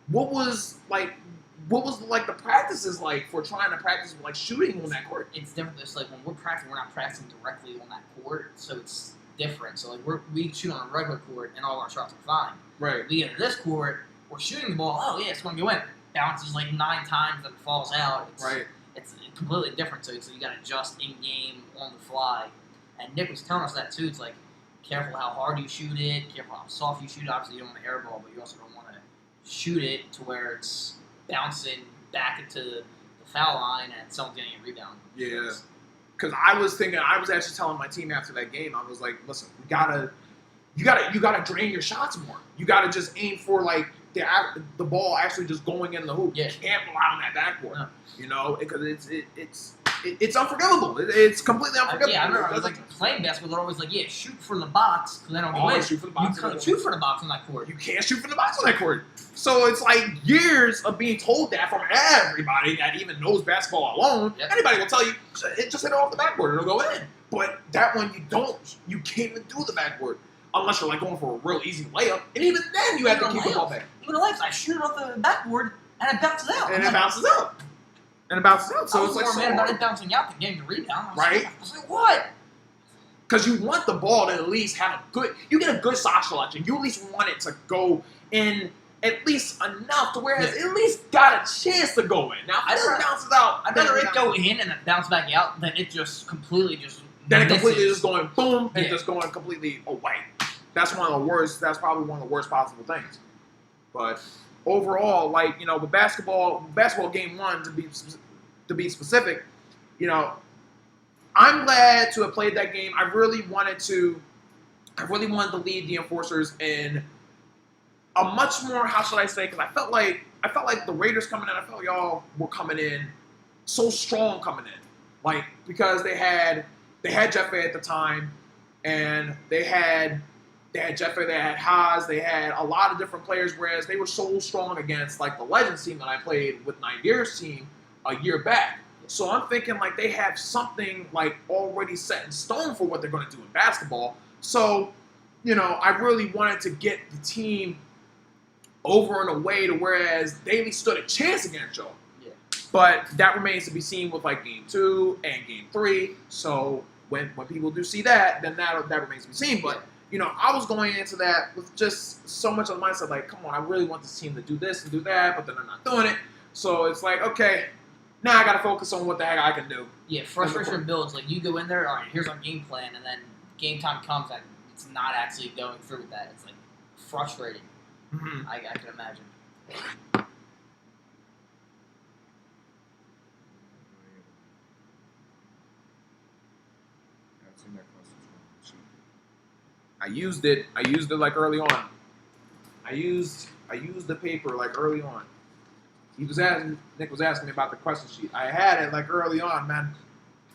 what was the practices like for trying to practice, shooting on that court? It's different. It's like when we're practicing, we're not practicing directly on that court, so it's different. So we shoot on a regular court and all our shots are fine. Right. We get to this court, we're shooting the ball. Oh yeah, it's going to go in. Bounces 9 times, then falls out. It's completely different. So you got to adjust in game on the fly. And Nick was telling us that too. It's like careful how hard you shoot it, careful how soft you shoot it. Obviously, you don't want to airball, but you also don't want to shoot it to where it's bouncing back into the foul line and someone's getting a rebound. Yeah. Because I was actually telling my team after that game, I was like, listen, you gotta drain your shots more. You gotta just aim for the ball actually just going in the hoop. Yeah. You can't rely on that backboard. Because it's unforgivable. It's completely unforgivable. Yeah, I remember playing basketball, they're always shoot from the box because then it'll go in. Shoot from the box. You can't shoot from the box on that court. You can't shoot from the box on that court. So it's years of being told that from everybody that even knows basketball alone. Yep. Anybody will tell you, just hit it off the backboard, it'll go in. But that one you can't even do the backboard unless you're going for a real easy layup. And even then you have to keep the ball back. Even the layups, I shoot it off the backboard and it bounces out. And it bounces out. So I was more mad about it bouncing out than getting the rebound. Right? I was like, what? Because you want the ball to at least have you get a good shot selection. You at least want it to go in at least enough to where it's at least got a chance to go in. Now, if it bounces out, I'd rather it go in and then bounce back out than it just completely just just going boom and just going completely away. That's probably one of the worst possible things. But overall, with basketball game 1 to be specific, I'm glad to have played that game. I really wanted to lead the Enforcers in a much more, how should I say? Because I felt like the Raiders coming in. I felt y'all were coming in so strong coming in, because they had Jeffe at the time, and they had Jeffe, they had Haas, they had a lot of different players. Whereas they were so strong against the Legends team that I played with Nadir's team a year back. So I'm thinking they have something already set in stone for what they're going to do in basketball. So, I really wanted to get the team over in a way to whereas they at least stood a chance against y'all. Yeah. But that remains to be seen with game 2 and game 3. So when people do see that, then that remains to be seen. But I was going into that with just so much of the mindset come on, I really want this team to do this and do that, but then they're not doing it. So it's okay, now I got to focus on what the heck I can do. Yeah, frustration builds. You go in there, all right, here's our game plan, and then game time comes and it's not actually going through with that. It's frustrating. Mm-hmm. I can imagine. I used it. I used it like early on. I used the paper like early on. Nick was asking me about the question sheet. I had it like early on, man.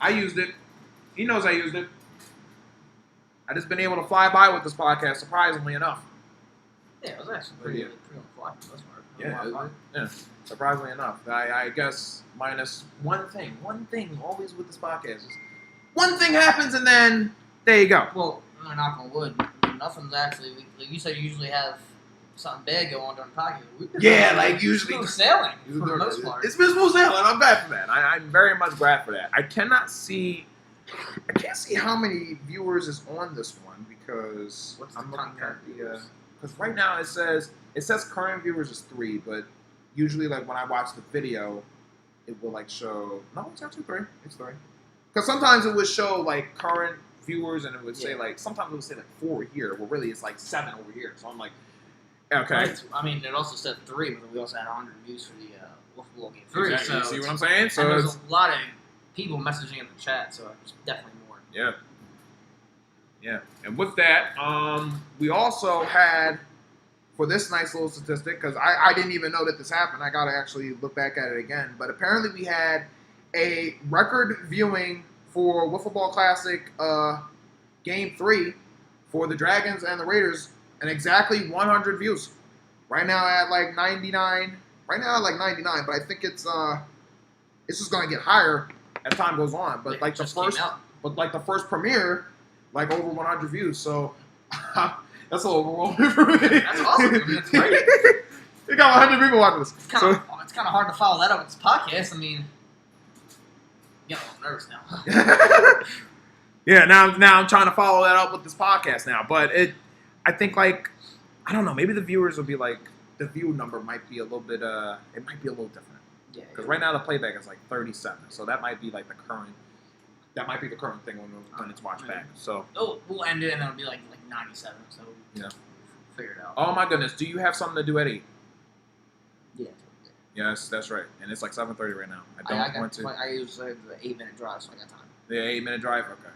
I used it. He knows I used it. I just been able to fly by with this podcast, surprisingly enough. Yeah, it was actually pretty on fly for this part. Yeah, surprisingly enough. I guess minus one thing always with this podcast. Just one thing happens and then there you go. Well, knock on wood, nothing's actually, like you said, you usually have something bad go on during the podcast. Like usually smooth sailing for the most part. It's been smooth sailing. I'm glad for that. I'm very much glad for that. I can't see how many viewers is on this one because I'm looking at the because right now it says current viewers is 3, but usually like when I watch the video, it will like show it's actually 3. It's 3 because sometimes it would show like current viewers and it would say like sometimes it would say like 4 here. Well, really it's like 7 over here. So I'm like. Okay. Right. I mean, it also said 3, but we also had 100 views for the Wolf Game 3. Exactly. So you see what I'm saying? So there's a lot of people messaging in the chat, so there's definitely more. Yeah. Yeah. And with that, we also had, for this nice little statistic, because I didn't even know that this happened. I got to actually look back at it again. But apparently we had a record viewing for Wiffle Ball Classic Game 3 for the Dragons and the Raiders. And exactly 100 views. Right now at like 99. Right now at like 99, but I think it's just gonna get higher as time goes on. But like the first premiere, like over 100 views. So that's a little overwhelming for me. That's awesome. I mean, that's great. You got 100 people watching this. It's kind of hard to follow that up with this podcast. I mean, I'm getting a little nervous now. Yeah, now I'm trying to follow that up with this podcast now, but I think, like, I don't know, maybe the viewers will be like, the view number might be a little bit, it might be a little different. Yeah. Because right now the playback is like 37, so that might be like the current thing when it's watched back. So we'll end it and it'll be like 97, so yeah. We'll figure it out. Oh my goodness, do you have something to do at 8? Yeah. Yes, that's right. And it's like 7:30 right now. I usually have the 8-minute drive, so I got time. The 8-minute drive? Okay.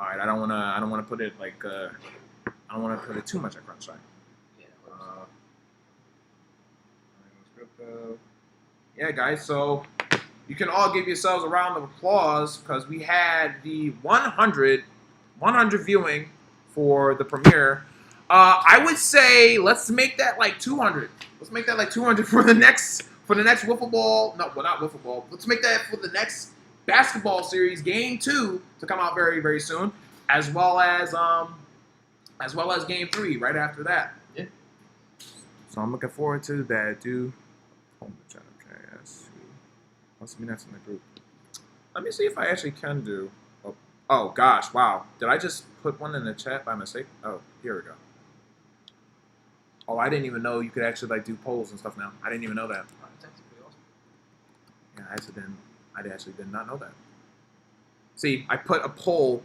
Alright, I don't wanna put it like I don't want to put it too much at crunch time. Yeah, guys, so you can all give yourselves a round of applause because we had the 100 viewing for the premiere. I would say let's make that like 200. Let's make that like 200 for the next wiffle ball. No, well, not wiffle ball. Let's make that for the next basketball series, Game 2, to come out very, very soon, as well as Game 3 right after that. Yeah. So I'm looking forward to that, dude. Must be next in the group. Let me see if I actually can do. Oh gosh, wow! Did I just put one in the chat by mistake? Oh, here we go. Oh, I didn't even know you could actually like do polls and stuff now. I didn't even know that. Oh, that's actually pretty awesome. Yeah, I actually did not know that. See, I put a poll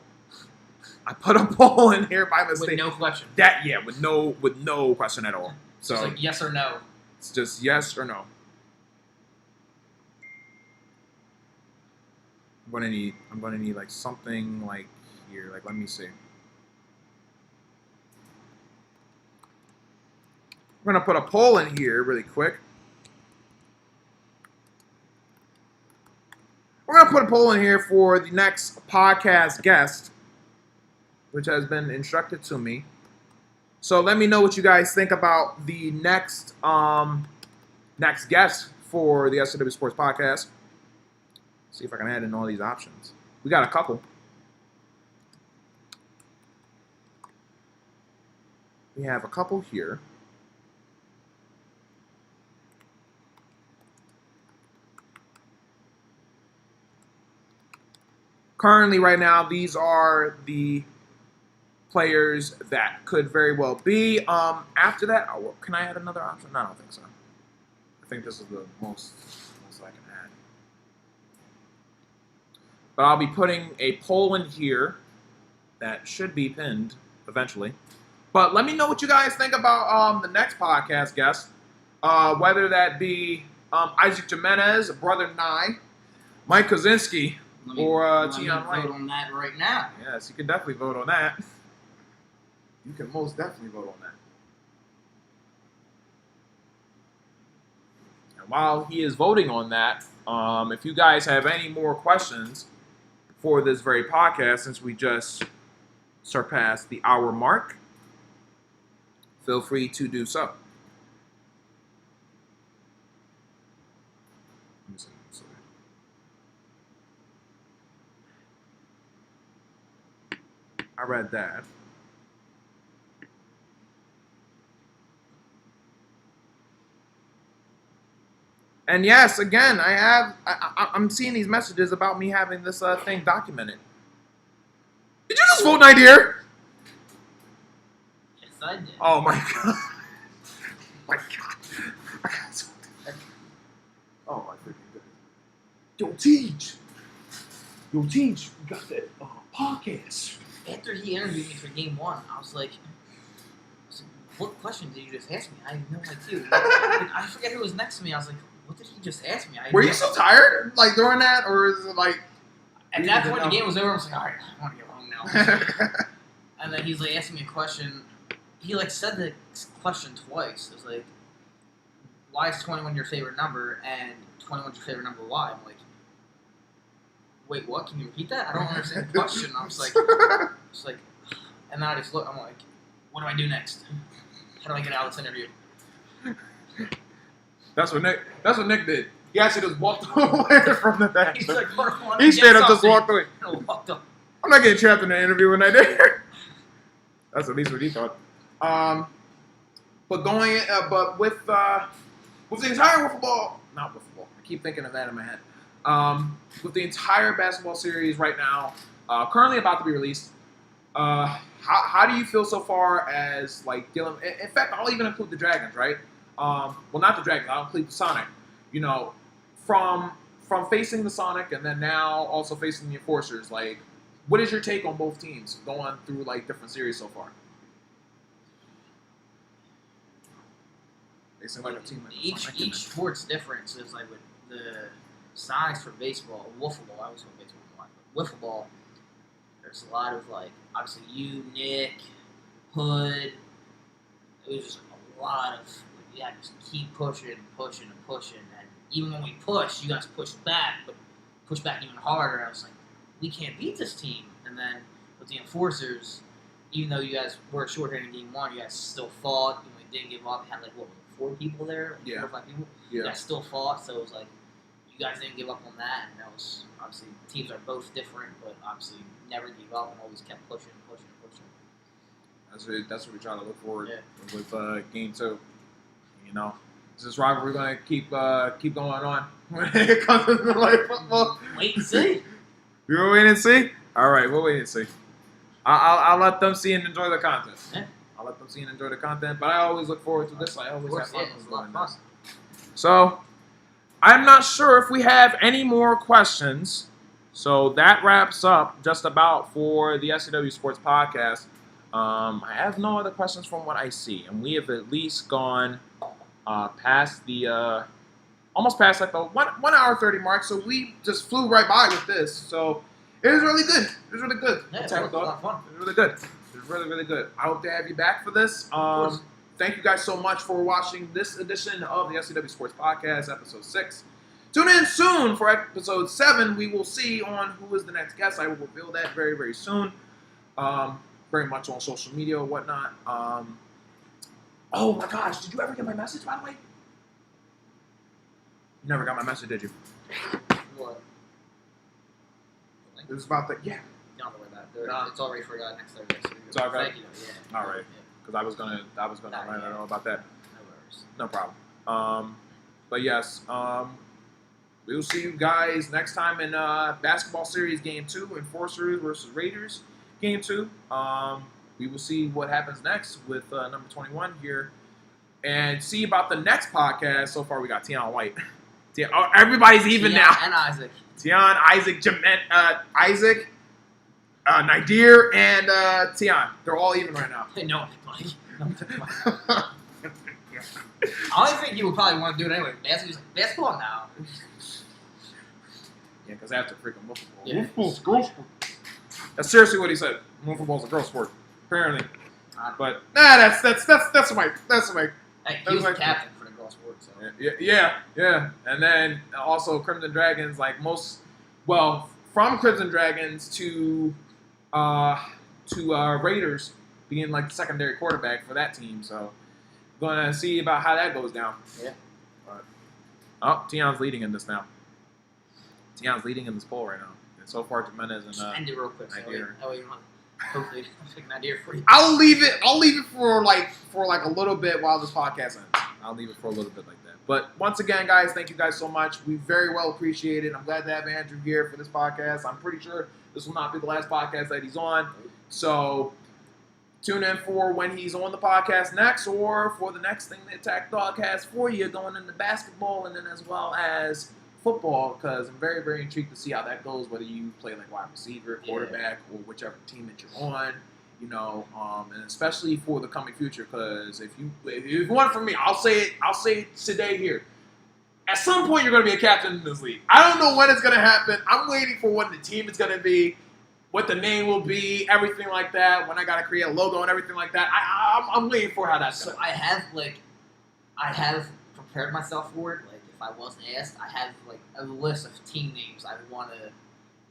in here by mistake. With no question. With no question at all. So it's like yes or no. It's just yes or no. I'm gonna need like something like here. Like let me see. We're gonna put a poll in here really quick. We're gonna put a poll in here for the next podcast guest, which has been instructed to me. So let me know what you guys think about the next guest for the SCW Sports Podcast. See if I can add in all these options. We got a couple. We have a couple here. Currently, right now, these are the players that could very well be. After that, can I add another option? No, I don't think so. I think this is the most I can add. But I'll be putting a poll in here that should be pinned eventually. But let me know what you guys think about the next podcast guest. Whether that be Isaac Jimenez, Brother Nye, Mike Kozinski, or let Tion me White. vote on that right now. Yes, you can definitely vote on that. You can most definitely vote on that. And while he is voting on that, if you guys have any more questions for this very podcast, since we just surpassed the hour mark, feel free to do so. I read that. And yes, again, I'm seeing these messages about me having this thing documented. Did you just vote Night Deer? Yes, I did. Oh my god. My god. Oh my freaking goodness. Yo, Teach, we got that podcast. After he interviewed me for game 1, I was like, what question did you just ask me? I had no idea. I forget who was next to me. I was like, what did he just ask me? Were you so tired, like, during that? Or is it like... At that point, the game was over. I was like, all right, I want to get home now. And then he's like asking me a question. He like said the question twice. It was like, why is 21 your favorite number? And 21's your favorite number, why? I'm like, wait, what? Can you repeat that? I don't understand the question. I was like, and then I just look. I'm like, what do I do next? How do I get out of this interview? That's what Nick did. He actually just walked away from the back. He's like, he straight up just walked away. Walked up. I'm not getting trapped in an interview when I did. That's at least what he thought. But with the entire not wiffle ball. I keep thinking of that in my head. With the entire basketball series right now, currently about to be released. How do you feel so far as like dealing? In fact, I'll even include the Dragons, right? Well, not the Dragons. I'll include the Sonic. You know, from facing the Sonic and then now also facing the Enforcers. Like, what is your take on both teams going through like different series so far? They seem like a team. Like each sport's difference is like with the Sonics for baseball, wiffle ball. I was from baseball a lot, but wiffle ball. There's a lot of like obviously you, Nick, Hood. It was just a lot of just keep pushing, and even when we push, you guys push back, but push back even harder. I was like, we can't beat this team. And then with the Enforcers, even though you guys were short-handed in game 1, you guys still fought. You didn't give up. You had like 4 people there, like 4 or 5 people. Yeah. You guys still fought, so it was like you guys didn't give up on that. And that was obviously teams are both different, but obviously never gave up and always kept pushing. That's what we try to look forward with game 2. You know, is this rivalry going to keep going on when it comes to like football? Wait and see. You'll wait and see. All right, we'll wait and see. I'll let them see and enjoy the content. Yeah. I'll let them see and enjoy the content. But I always look forward to this. I always have fun It's a lot of fun. So, I'm not sure if we have any more questions. So that wraps up just about for the SCW Sports Podcast. I have no other questions from what I see, and we have at least gone past the almost past like the 1 hour 30 mark. So we just flew right by with this. So it was really good. It was really good. Yeah, it was a lot of fun. It was really good. It was really, really good. I hope to have you back for this. Thank you guys so much for watching this edition of the SCW Sports Podcast, episode 6. Tune in soon for episode 7. We will see on who is the next guest. I will reveal that very, very soon. Very much on social media or whatnot. Oh my gosh, did you ever get my message, by the way? You never got my message, did you? What? It was about the, yeah. Don't worry about it. It's already forgot next Thursday. So It's all right? Thank you. Yeah. All right. Because I was gonna let her know about that. No worries. No problem. But yes, we will see you guys next time in basketball series game 2, Enforcers versus Raiders game 2. We will see what happens next with number 21 here, and see about the next podcast. So far, we got Tion White. Everybody's even now. And Isaac. Tion, Isaac, Isaac, Nadir, and Tion. They're all even right now. No, I don't think you would probably want to do it anyway. Basketball now. Yeah, because after freaking wolf football. Yeah. Wolf football's a girl sport. That's seriously what he said. Wolf football's a girl sport, apparently. But that's my Hey, he was the captain for the girl sport, so. yeah. And then also Crimson Dragons, like from Crimson Dragons to Raiders being like the secondary quarterback for that team. So gonna see about how that goes down. Yeah. But, Tion's leading in this now. Tion's leading in this poll right now. And so far, Jimenez and Just end it real quick. Hopefully, I'll take an idea for you. I'll leave it for a little bit while this podcast ends. I'll leave it for a little bit like that. But once again, guys, thank you guys so much. We very well appreciate it. I'm glad to have Andrew here for this podcast. I'm pretty sure this will not be the last podcast that he's on. So tune in for when he's on the podcast next, or for the next thing the Attack Dog has for you going into basketball and then as well as football, because I'm very, very intrigued to see how that goes, whether you play like wide receiver, quarterback, or whichever team that you're on, and especially for the coming future, because if you want it from me, I'll say it today here. At some point, you're going to be a captain in this league. I don't know when it's going to happen. I'm waiting for what the team is going to be, what the name will be, everything like that, when I got to create a logo and everything like that. I'm waiting for how that's going to happen. I have prepared myself for it. If I wasn't asked, I have a list of team names I want to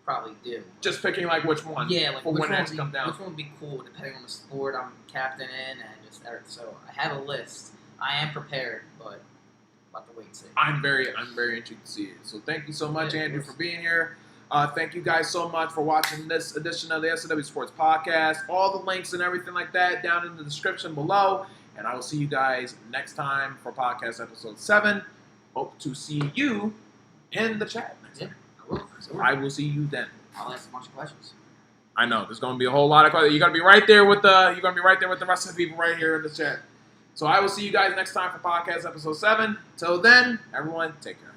probably do. Just picking which one? Yeah, for when that's come down. Which one would be cool depending on the sport I'm captain in and just everything. So I have a list. I am prepared, but about to wait and see. I'm very intrigued to see it. So thank you so much, Andrew, for being here. Thank you guys so much for watching this edition of the SCW Sports Podcast. All the links and everything like that down in the description below. And I will see you guys next time for podcast episode 7. Hope to see you in the chat next time. I will. So I will see you then. I'll ask a bunch of questions. I know there's going to be a whole lot of questions. You're going to be right there with the rest of the people right here in the chat. So I will see you guys next time for podcast episode 7. Till then, everyone, take care.